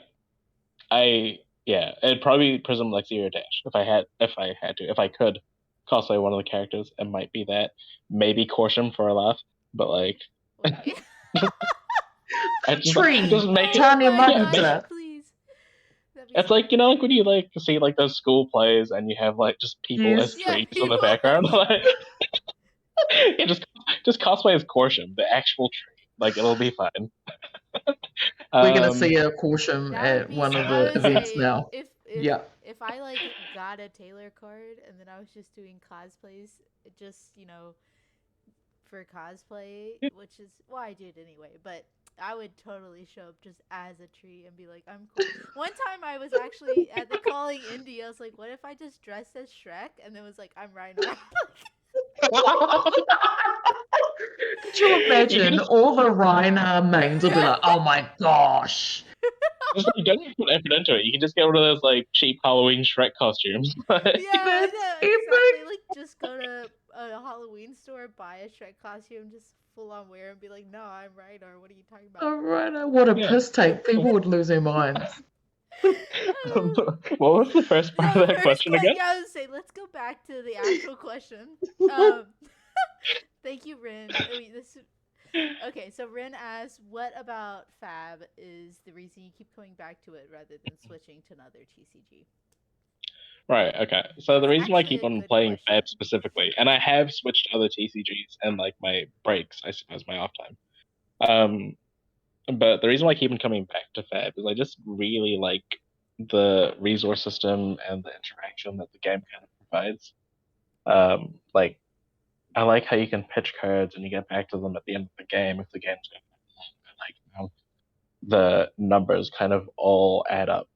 it'd probably be Prism, Lexi, or Dash. If I had to, if I could cosplay one of the characters, it might be that. Maybe Corsham for a laugh, but like, Why? I just Tree. make it. Oh Turn your my mind Yeah, to gosh, that. please. That'd be it's so like funny. like when you like see like those school plays and you have like just people as Yes. Yeah, trees in the people. background. Like, yeah, just cosplay as Corsham, the actual tree. Like it'll be fine. We're gonna Um, see a caution That would at be. one of I the would events say now. if Yeah. if I like got a Taylor card and then I was just doing cosplays, just for cosplay, which is why I do it anyway. But I would totally show up just as a tree and be like, I'm cool. One time I was actually at the Calling Indie. I was like, what if I just dressed as Shrek and then was like, I'm Rhino? Could you you can imagine all the Reiner mains will be like, oh my gosh. just like don't even put effort into it. You can just get one of those like cheap Halloween Shrek costumes. Like, Yeah, That's no, epic. exactly. Like, just go to a Halloween store, buy a Shrek costume, just full on wear, and be like, "No, I'm right," or "What are you talking about?" All right, what a yeah. piss take. People would lose their minds. What was the first part No, of that first question question. again? Yeah, I was say, let's go back to the actual question. Um, thank you, Rin. Okay. So Rin asks, "What about Fab is the reason you keep coming back to it rather than switching to another TCG?" Right, okay. So the It's reason why I actually keep a on good playing question. Fab specifically, and I have switched to other TCGs and like my breaks, I suppose, my off time. Um, but the reason why I keep on coming back to Fab is I just really like the resource system and the interaction that the game kind of provides. Like I like how you can pitch cards and you get back to them at the end of the game if the game's going long. I like how the numbers kind of all add up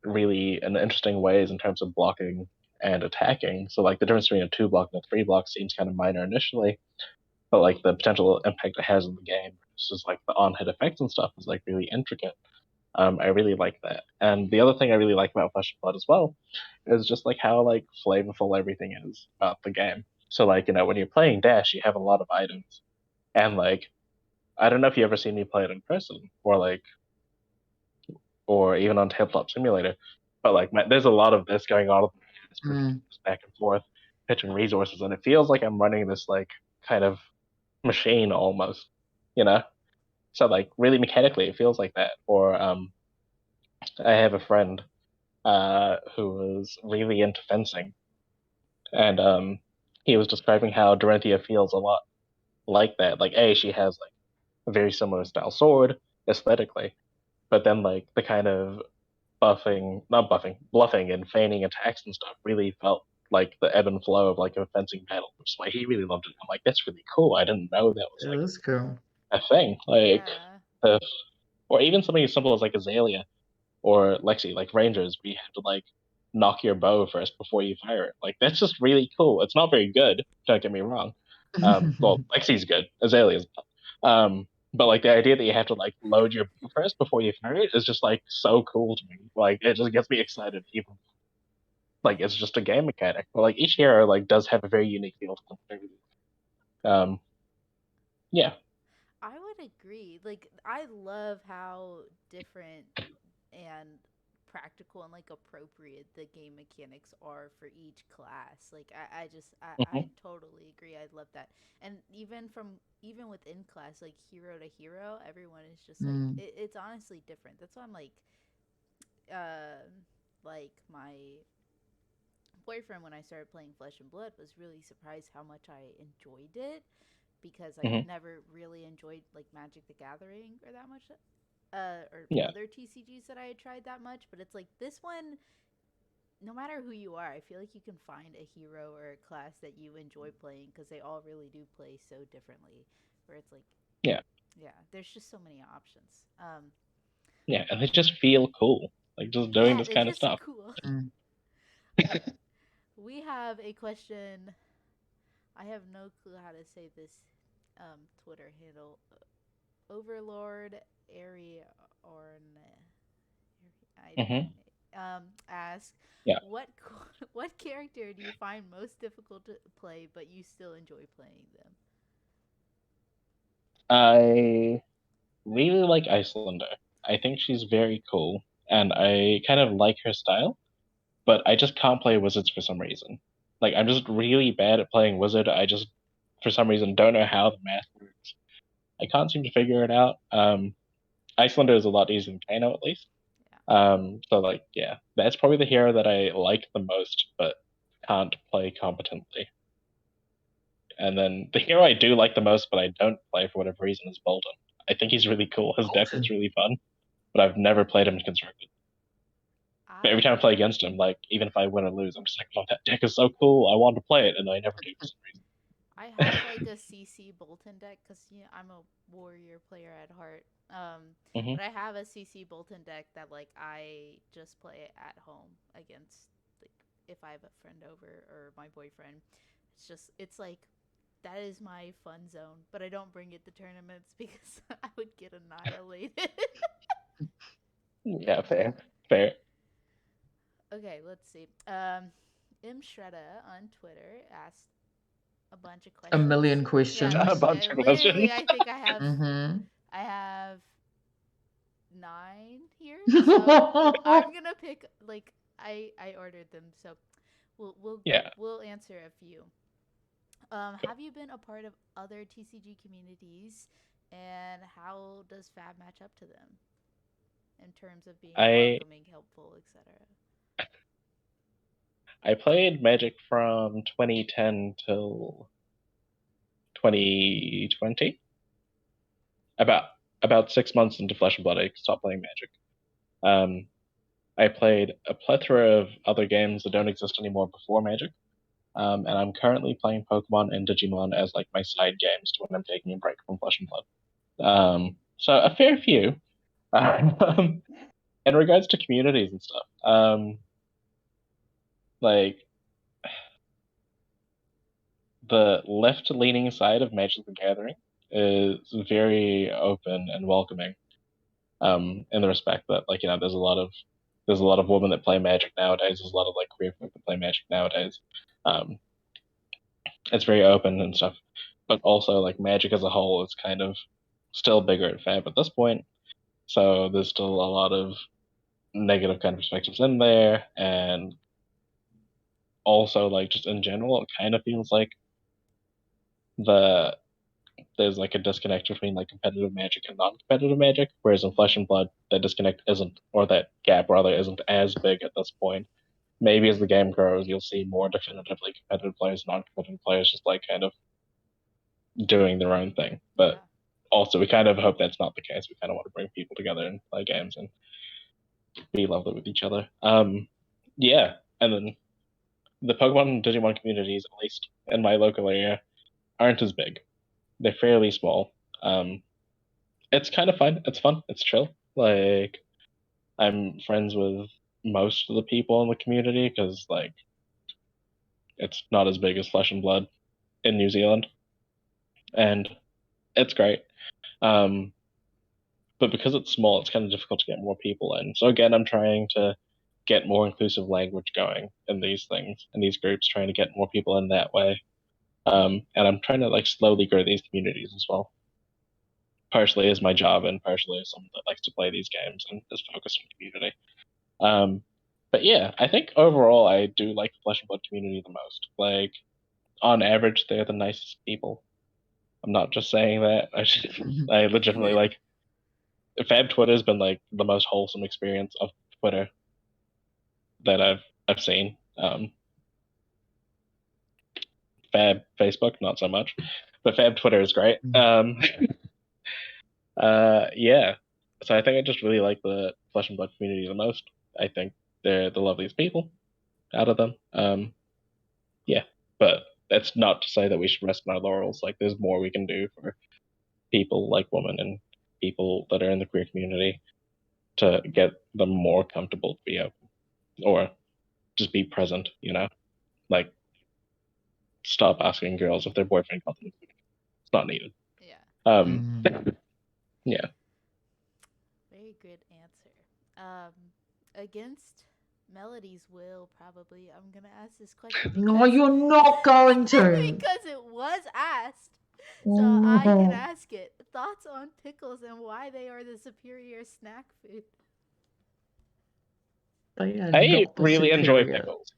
really in interesting ways in terms of blocking and attacking. So like the difference between a 2 block and a 3 block seems kind of minor initially, but like the potential impact it has in the game, it's just like the on-hit effects and stuff is like really intricate. I really like that. And the other thing I really like about Flesh and Blood as well is just like how like flavorful everything is about the game. So like, when you're playing Dash, you have a lot of items. And like I don't know if you ever seen me play it in person or even on Tabletop Simulator, but like there's a lot of this going on this Mm. back and forth, pitching resources, and it feels like I'm running this like kind of machine almost, you know? So like really mechanically it feels like that. Or I have a friend who was really into fencing, and he was describing how Dorinthia feels a lot like that. Like, she has like a very similar style sword aesthetically, but then like the kind of not buffing, bluffing and feigning attacks and stuff really felt like the ebb and flow of like a fencing battle, which is why he really loved it. I'm like, that's really cool. I didn't know that was It like is cool. a thing. Like, Yeah. if, or even something as simple as like Azalea or Lexi, like Rangers, where you have to like knock your bow first before you fire it. Like that's just really cool. It's not very good. Don't get me wrong. Well, Lexi's good. Azalea's not. But like the idea that you have to like load your bow first before you fire it is just like so cool to me. Like it just gets me excited. Even like it's just a game mechanic. But like each hero like does have a very unique feel to them. Um, yeah. I would would agree. Like, I love how different and practical and like appropriate the game mechanics are for each class. Like, I Hmm. totally agree. I love that. And even within class, like hero to hero, everyone is just like Mm. it's honestly different. That's why I'm uh, like my boyfriend, when I started playing Flesh and Blood, was really surprised how much I enjoyed it, because I Hmm. never really enjoyed like Magic the Gathering or that much, or Yeah. other TCGs that I had tried that much. But it's like this one, no matter who you are, I feel like you can find a hero or a class that you enjoy playing, because they all really do play so differently. Where it's like, Yeah. yeah, there's just so many options. Yeah. And they just feel cool, like just doing Yeah, this they're kind of just stuff. cool. Mm. We have a question. I have no clue how to say this Twitter handle. Overlord Ari I don't Hmm. ask Yeah. what what character do you find most difficult to play but you still enjoy playing them? I really like Icelander. I think she's very cool, and I kind of like her style, but I just can't play wizards for some reason. Like, I'm just really bad at playing wizard. I just, for some reason, don't know how the math works. I can't seem to figure it out. Icelander is a lot easier than Kano, at least. Yeah. So like, yeah, that's probably the hero that I like the most, but can't play competently. And then the hero I do like the most, but I don't play for whatever reason, is Bolton. I think he's really cool. His deck is Bolton. really fun, but I've never played him in constructed. But every I time I play against him, like even if I win or lose, I'm just like, oh, that deck is so cool. I want to play it, and I never do for some I have reason. like a CC Bolton deck, because I'm a warrior player at heart. Hmm. But I have a CC Bolton deck that like I just play at home against, like, if I have a friend over or my boyfriend. It's like that is my fun zone, but I don't bring it to tournaments because I would get annihilated. Yeah, fair, fair. Okay, let's see. M Shredda on Twitter asked a bunch of A questions. million Yeah, A questions. bunch of literally, questions. I think Mm-hmm. I have 9 here. So I'm gonna pick, like, I ordered them, so Yeah, we'll answer a few. Have you been a part of other TCG communities, and how does Fab match up to them in terms of being I welcoming, helpful, etc.? I played Magic from 2010 till 2020. About about 6 months into Flesh and Blood, I stopped playing Magic. Um, I played a plethora of other games that don't exist anymore before Magic. And I'm currently playing Pokemon and Digimon as like my side games to when I'm taking a break from Flesh and Blood. So a fair few. Um, in regards to communities and stuff, like the left-leaning side of Magic the Gathering is very open and welcoming. In the respect that, like, there's a lot of women that play Magic nowadays. There's a lot of like queer folk that play Magic nowadays. Um, it's very open and stuff, but also like Magic as a whole is kind of still bigger at Fab at this point. So there's still a lot of negative kind of perspectives in there, and also like just in general, it kind of feels like the there's like a disconnect between like competitive Magic and non-competitive Magic, whereas in Flesh and Blood, that disconnect isn't, or that gap rather, isn't as big at this point. Maybe as the game grows, you'll see more definitively competitive players, non-competitive players, just like kind of doing their own thing. But Yeah, also, we kind of hope that's not the case. We kind of want to bring people together and play games and be lovely with each other. Yeah, and then the Pokemon and Digimon communities, at least in my local area, aren't as big. They're fairly small. Um, it's kind of fun. It's fun. It's chill. Like, I'm friends with most of the people in the community because like it's not as big as Flesh and Blood in New Zealand, yeah, and it's great. Um, but because it's small, it's kind of difficult to get more people in. So again, I'm trying to get more inclusive language going in these things, in these groups, trying to get more people in that way. And I'm trying to like slowly grow these communities as well. partially as my job and partially as someone that likes to play these games and is focused on community. But yeah, I think overall I do like the Flesh and Blood community the most. Like, on average, they're the nicest people. I'm not just saying that. I legitimately like. Fab Twitter has been like the most wholesome experience of Twitter that I've seen. Fab Facebook, not so much, but Fab Twitter is great. Yeah. So I think I just really like the Flesh and Blood community the most. I think they're the loveliest people out of them. Yeah, but that's not to say that we should rest on our laurels. Like, there's more we can do for people like women and people that are in the queer community to get them more comfortable to be open or just be present, you know? Like, stop asking girls if their boyfriend got them. It's not needed. Yeah. Yeah. Very good answer. Against Melody's will, probably, I'm gonna ask this question because No, you're not going to. because it was asked, so I can ask it. Thoughts on pickles and why they are the superior snack food? They are I not the really enjoy superior. pickles.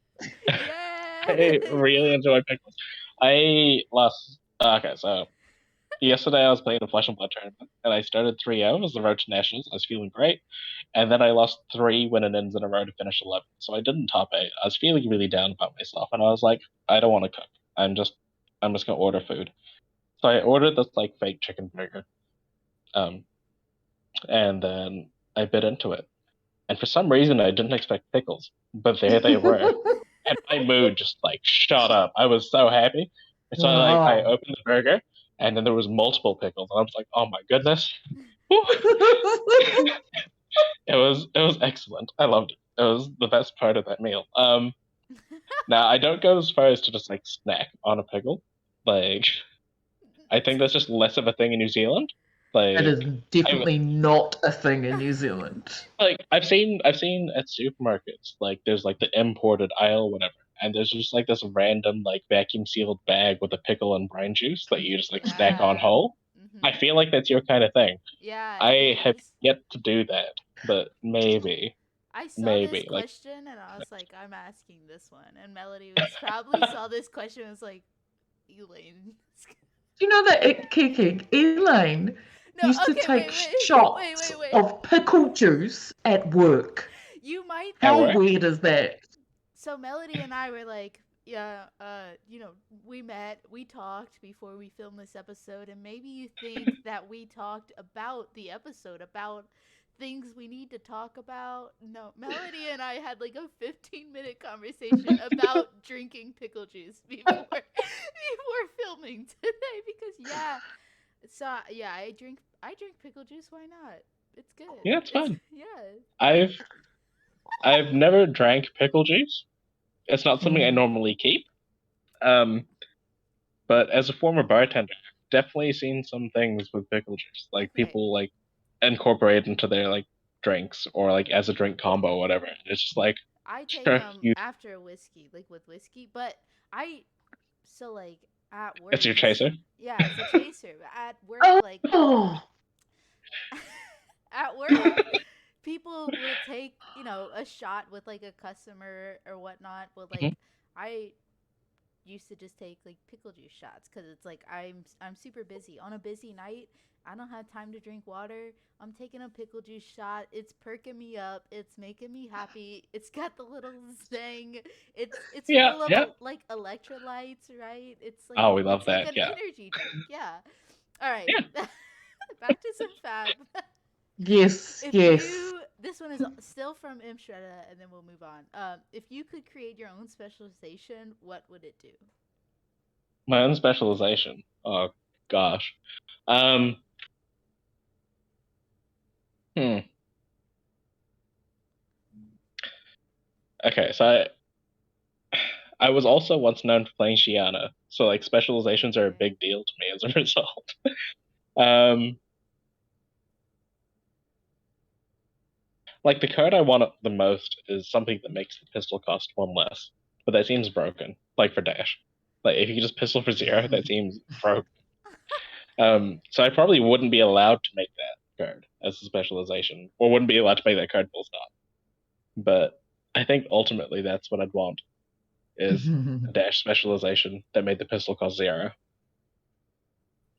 Yeah. I really enjoy pickles. Okay, so yesterday I was playing the Flesh and Blood tournament, and I started 3-0 as the road to nationals. I was feeling great, and then I lost 3 win-and-ins in a row to finish 11. So I didn't top 8. I was feeling really down about myself, and I was like, I don't want to cook. I'm just gonna order food. So I ordered this like fake chicken burger, and then I bit into it, and for some reason I didn't expect pickles, but there they were, and my mood just like shot up. I was so happy. And so I Wow. opened the burger, and then there was multiple pickles, and I was like, oh my goodness. It was excellent. I loved it. It was the best part of that meal. Now I don't go as far as to just like snack on a pickle. Like, I think that's just less of a thing in New Zealand. That is Like, definitely not a thing in New Zealand. I've seen at supermarkets, like, there's like the imported aisle, whatever, and there's just like this random like vacuum sealed bag with a pickle and brine juice that you just like snack on Yeah. whole. I feel like that's your kind of thing. Yeah, it I have is. yet to do that, but maybe, I saw this like, question and I was like, I'm asking this one. And Melody was probably saw this question and was like, Elaine. Do you know that Kiki, Elaine No, used to okay, wait, take wait, wait, shots wait, wait. of pickle juice at work? You might At How think. work? weird is that? So Melody and I were like, yeah, we met, we talked before we filmed this episode, and maybe you think that we talked about the episode, about things we need to talk about. No, Melody and I had like a 15-minute conversation about drinking pickle juice before filming today because yeah, I drink pickle juice, why not? It's good. Yeah, it's fun. Yeah. I've never drank pickle juice. It's not something I normally keep. But as a former bartender, I've definitely seen some things with pickle juice, like Okay. people like incorporate into their like drinks or like as a drink combo, or whatever. It's just like, I take sure, them you. after whiskey, like with whiskey. But I so like at It's work, your cause chaser. yeah, it's a chaser. But at work, like Oh, at work, people will take a shot with like a customer or whatnot. But like Mhm. I used to just take like pickle juice shots because it's like I'm super busy on a busy night. I don't have time to drink water. I'm taking a pickle juice shot. It's perking me up. It's making me happy. It's got the little zing. It's Yeah, full of yeah. like electrolytes, right? It's like Oh, we love it's like that. an Yeah, energy drink. Yeah. All right. yeah. Back to some fab. yes, If yes. you this one is still from M Shredda, and then we'll move on. If you could create your own specialization, what would it do? My own specialization. Oh gosh. Um. Hmm. Okay, so I was also once known for playing Shiana, so like specializations are a Okay. big deal to me as a result. Um. Like, the card I want the most is something that makes the pistol cost 1 less, but that seems broken. Like for Dash, like if you could just pistol for 0, that seems broken. So I probably wouldn't be allowed to make that card as a specialization, or wouldn't be allowed to make that card full stop. But I think ultimately that's what I'd want is a dash specialization that made the pistol cost 0.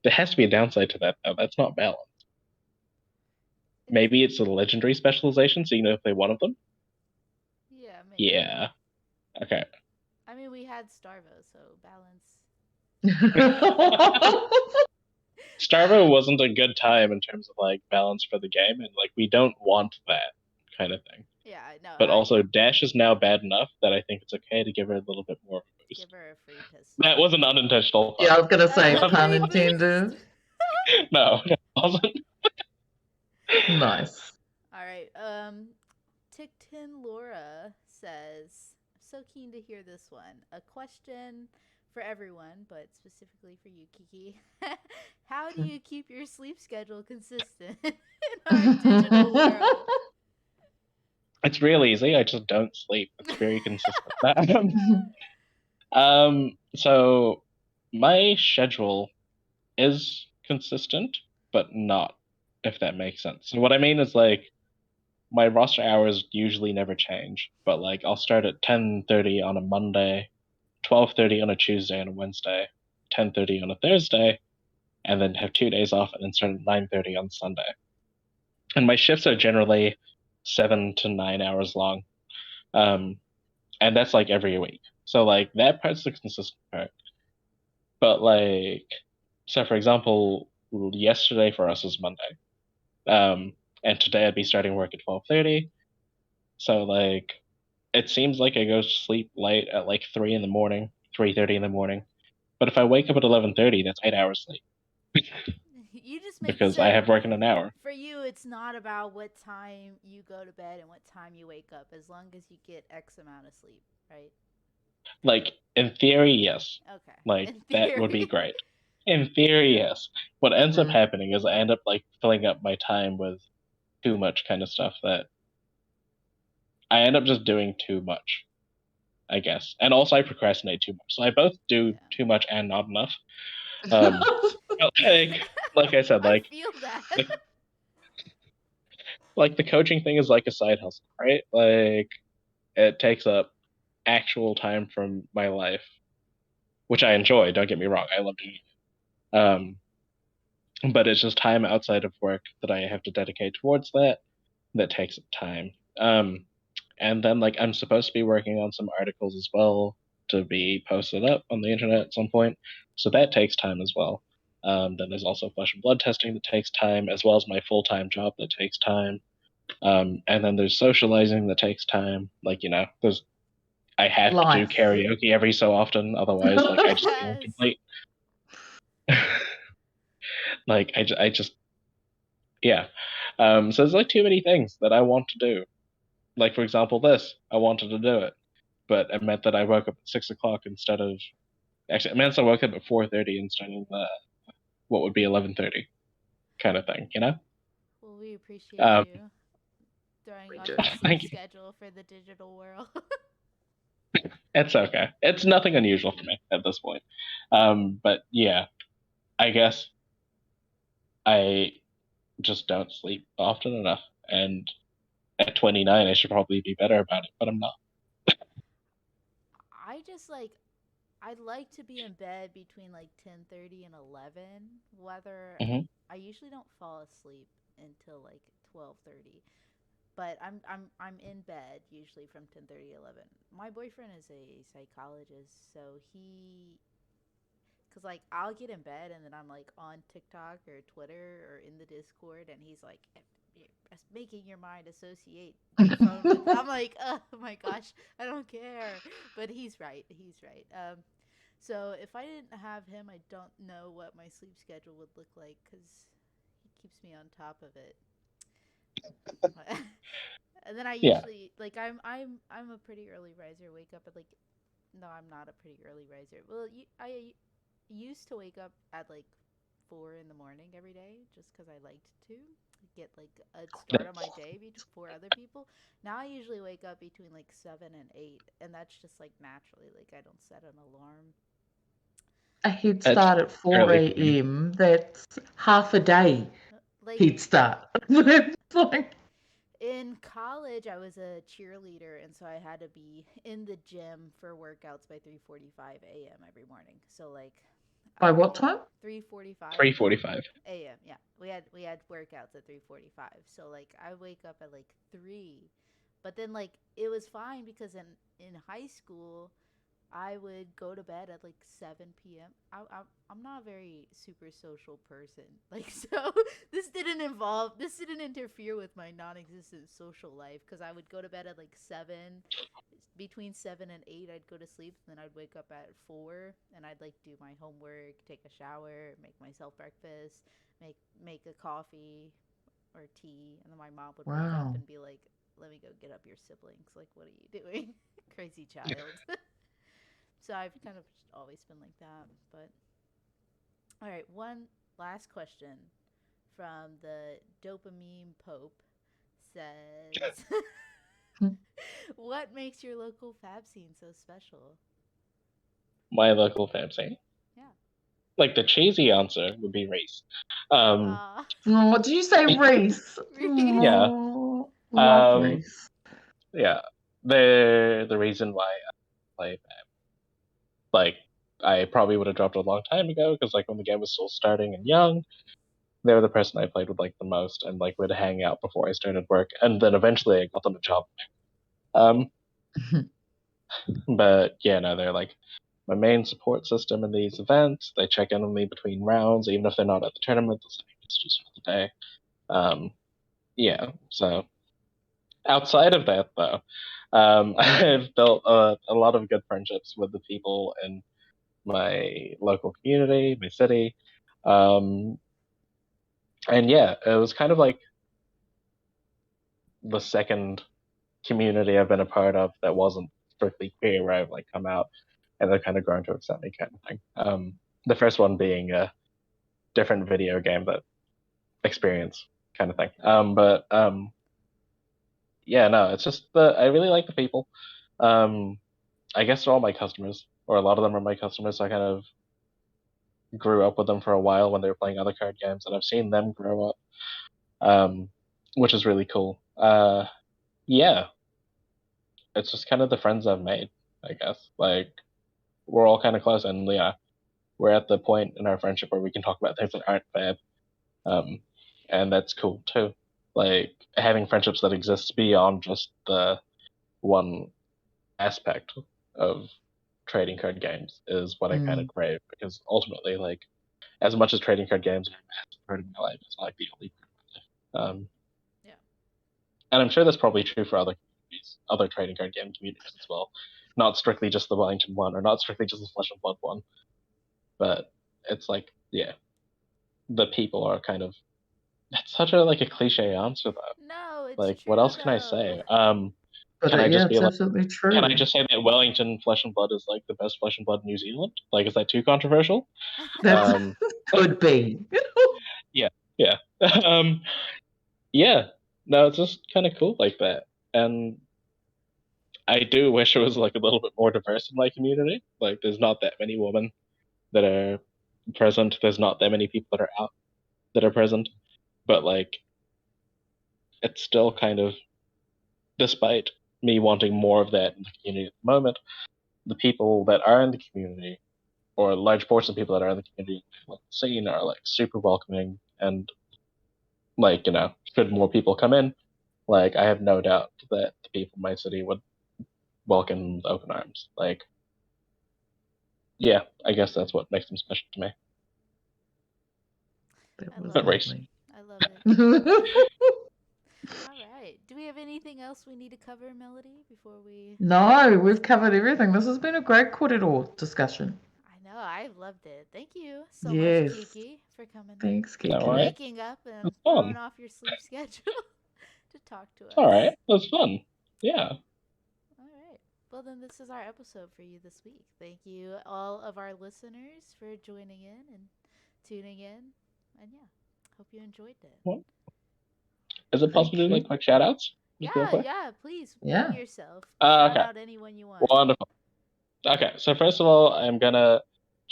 There has to be a downside to that though. That's not balanced. Maybe it's a legendary specialization, so you know if they one of them. Yeah, maybe. Yeah. Okay. I mean, we had Starvo, so balance. Starvo wasn't a good time in terms of like balance for the game, and like we don't want that kind of thing. Yeah, no, But I also, Dash is now bad enough that I think it's okay to give her a little bit more of a boost. give her a free pistol. That was an unintentional Yeah, I pun. was gonna say A pun free boost. intended. No, it wasn't. Nice. All right. Tickton Laura says, "So keen to hear this one. A question for everyone, but specifically for you, Kiki. How do you keep your sleep schedule consistent in our digital world?" It's real easy. I just don't sleep. It's very consistent. So my schedule is consistent, but not, if that makes sense. So what I mean is like my roster hours usually never change, but like I'll start at 10:30 on a Monday, 12:30 on a Tuesday and a Wednesday, 10:30 on a Thursday, and then have 2 days off and then start at 9:30 on Sunday. And my shifts are generally 7 to 9 hours long. Um, and that's like every week. So like that part's the consistent part. But like, so for example, yesterday for us was Monday, and today I'd be starting work at 12:30. So like, it seems like I go to sleep late at like 3 in the morning, 3:30 in the morning. But if I wake up at 11:30, that's 8 hours sleep You just make because I so have work in an hour. for you it's not about what time you go to bed and what time you wake up as long as you get X amount of sleep, right? Like in theory, yes. Okay. Like In that would be theory. great. In theory, yes. What ends up Mhm. happening is I end up like filling up my time with too much kind of stuff that I end up just doing too much, I guess. And also I procrastinate too much. So I both do Yeah. too much and not enough. Um but, like I said, I feel that. the like the coaching thing is like a side hustle, right? Like it takes up actual time from my life, which I enjoy, don't get me wrong. I love doing it. But it's just time outside of work that I have to dedicate towards that takes up time. And then like I'm supposed to be working on some articles as well to be posted up on the internet at some point, so that takes time as well. Then there's also flesh and blood testing that takes time, as well as my full time job that takes time. And then there's socializing that takes time. Like there's I have to do Life. karaoke every so often, otherwise like I just feel Yes. incomplete. Like I just yeah. So there's like too many things that I want to do. Like for example, this I wanted to do it, but it meant that I woke up at 6 o'clock instead of actually it meant I woke up at 4:30 instead of what would be 11:30 kind of thing. Well, we appreciate Um, you throwing We off do. your sleep thank you. schedule for the digital world. It's okay. It's nothing unusual for me at this point. But yeah, I guess I just don't sleep often enough, and at 29, I should probably be better about it, but I'm not. I just like I'd like to be in bed between like 10:30 and 11. Whether Hmm. I usually don't fall asleep until like 12:30, but I'm in bed usually from 10:30 to 11. My boyfriend is a psychologist, so he cuz like I'll get in bed and then I'm like on TikTok or Twitter or in the Discord and he's like it's making your mind associate your phone with I'm like, "Oh my gosh, I don't care." But he's right. He's right. So if I didn't have him, I don't know what my sleep schedule would look like cuz he keeps me on top of it. And then I Yeah. usually like I'm a pretty early riser. Wake up at like no, I'm not a pretty early riser. Well, I used to wake up at like 4 in the morning every day just because I liked to get like a start on my That's day before other people. Now I usually wake up between like 7 and 8, and that's just like naturally. Like I don't set an alarm. a head It's start at 4 early for me. a.m. That's half a day Like head start. That's like, in college, I was a cheerleader, and so I had to be in the gym for workouts by 3:45 a.m. every morning. So like, by I what would time? 3:45 3:45. a.m. Yeah, we had workouts at 3:45. So like, I wake up at like 3, but then like it was fine because in high school I would go to bed at like 7 p.m. I'm not a very super social person. Like, so this didn't interfere with my non existent social life because I would go to bed at like 7. Between 7 and 8, I'd go to sleep. And then I'd wake up at 4 and I'd like do my homework, take a shower, make myself breakfast, make a coffee or tea. And then my mom would wake up Wow. and be like, let me go get up your siblings. Like, what are you doing? Crazy child. So I've kind of just always been like that. But all right, one last question from the dopamine Pope says, "What makes your local fab scene so special?" My local fab scene. Yeah. Like the cheesy answer would be race. Um, Oh, did you say Reese? Reese. yeah. Oh, love Um, Reese. yeah. The reason why I play fab, like I probably would have dropped it a long time ago because like when the game was still starting and young, they were the person I played with like the most and like would hang out before I started work, and then eventually I got them a job. Um, but yeah, no, they're like my main support system in these events. They check in on me between rounds, even if they're not at the tournament. They'll send me messages for the day. Yeah, so outside of that, though, I've built a lot of good friendships with the people in my local community, my city. Um, and yeah, it was kind of like the second community I've been a part of that wasn't strictly queer, where I've like come out and they're kind of grown to accept me, kind of thing. The first one being a different video game, but experience kind of thing. Yeah, no, it's just I really like the people. Um, I guess they're all my customers, or a lot of them are my customers. So I kind of grew up with them for a while when they were playing other card games, and I've seen them grow up, which is really cool. Yeah, it's just kind of the friends I've made, I guess. Like we're all kind of close, and yeah, we're at the point in our friendship where we can talk about things that aren't bad, um, and that's cool too. Like having friendships that exist beyond just the one aspect of trading card games is what I kind of Mm. crave, because ultimately, like, as much as trading card games are a massive part of my life, it's not like the only part. Yeah. And I'm sure that's probably true for other communities, other trading card game communities as well. Not strictly just the Wellington one, or not strictly just the Flesh and Blood one, but it's like, yeah, the people are kind of. That's such a like a cliche answer though. No, it's Like, what true else can I though. say? But Can I yeah, just be it's like, absolutely can I true. just say that Wellington Flesh and Blood is like the best Flesh and Blood in New Zealand? Like, is that too controversial? That's Um, could be. yeah, yeah, yeah. No, it's just kind of cool like that, and I do wish it was like a little bit more diverse in my community. Like, there's not that many women that are present. There's not that many people that are out that are present, but like, it's still kind of, despite me wanting more of that in the community at the moment, the people that are in the community, or a large portion of people that are in the community, like scene, are like super welcoming, and like should more people come in, like I have no doubt that the people in my city would welcome with open arms. Like, yeah, I guess that's what makes them special to me. That I was love But it. race. lovely. I love it. All right. Do we have anything else we need to cover, Melody, before we No, we've covered everything. This has been a great korero discussion. I know, I loved it. Thank you so much, Yes. Kiki, for coming in, Thanks, No, all Kiki. right, waking up and that's throwing fun. off your sleep schedule to talk to All right, us. that's fun. Yeah. All right. Well, then, this is our episode for you this week. Thank you, all of our listeners, for joining in and tuning in. And yeah, hope you enjoyed it. Well, is it possible to Thank do like you. quick shout outs? Just real Yeah, quick. yeah, please plug Yeah. yourself. Shout Okay. out anyone you want. Wonderful. Okay, so first of all, I'm gonna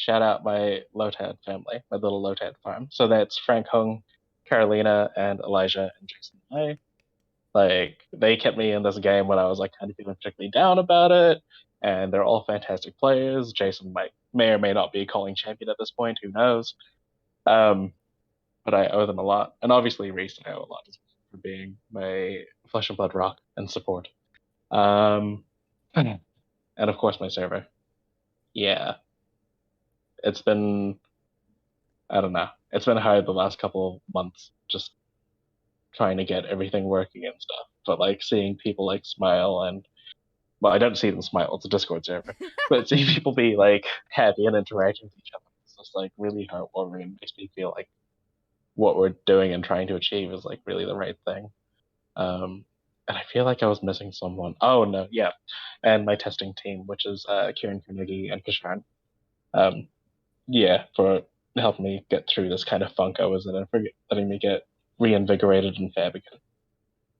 shout out my Lotad family, my little Lotad farm. So that's Frank Hung, Carolina, and Elijah and Jason and I. Like, they kept me in this game when I was like kind of feeling particularly down about it, and they're all fantastic players. Jason may or may not be calling champion at this point, who knows? But I owe them a lot, and obviously Reese I owe a lot as well for being my flesh and blood rock and support. And of course my server. Yeah, it's been, I don't know, it's been hard the last couple of months just trying to get everything working and stuff. But like seeing people like smile and, well, I don't see them smile. It's a Discord server, but seeing people be like happy and interacting with each other, it's just like really heartwarming and makes me feel like what we're doing and trying to achieve is like really the right thing. And I feel like I was missing someone. Oh no, yeah, and my testing team, which is Kieran Carnegie and Kishan. Yeah, for helping me get through this kind of funk I was in and for letting me get reinvigorated and fair again.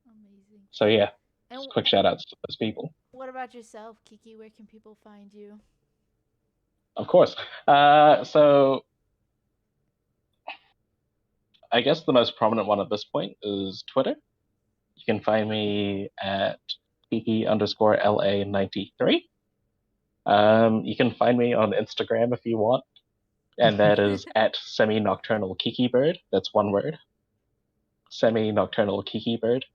Amazing. So yeah, And just quick shout outs to those people. what about yourself, Kiki? Where can people find you? Of course. So I guess the most prominent one at this point is Twitter. You can find me at Kiki_LA93. You can find me on Instagram if you want, and that is at semi-nocturnal Kiki bird. That's one word. Semi-nocturnal Kiki bird.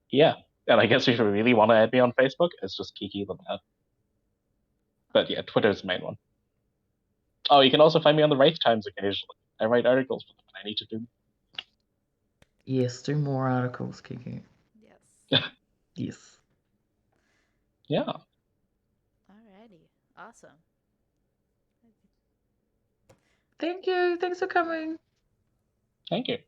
Yeah, and I guess if you really want to add me on Facebook, it's just Kiki Lamad. But yeah, Twitter's the main one. Oh, you can also find me on the Wraith Times occasionally. I write articles for them, and I need to do. Yes, do more articles, Kiki. Yes. Yes. Yeah. Alrighty. Awesome. Thank you. Thanks for coming. Thank you.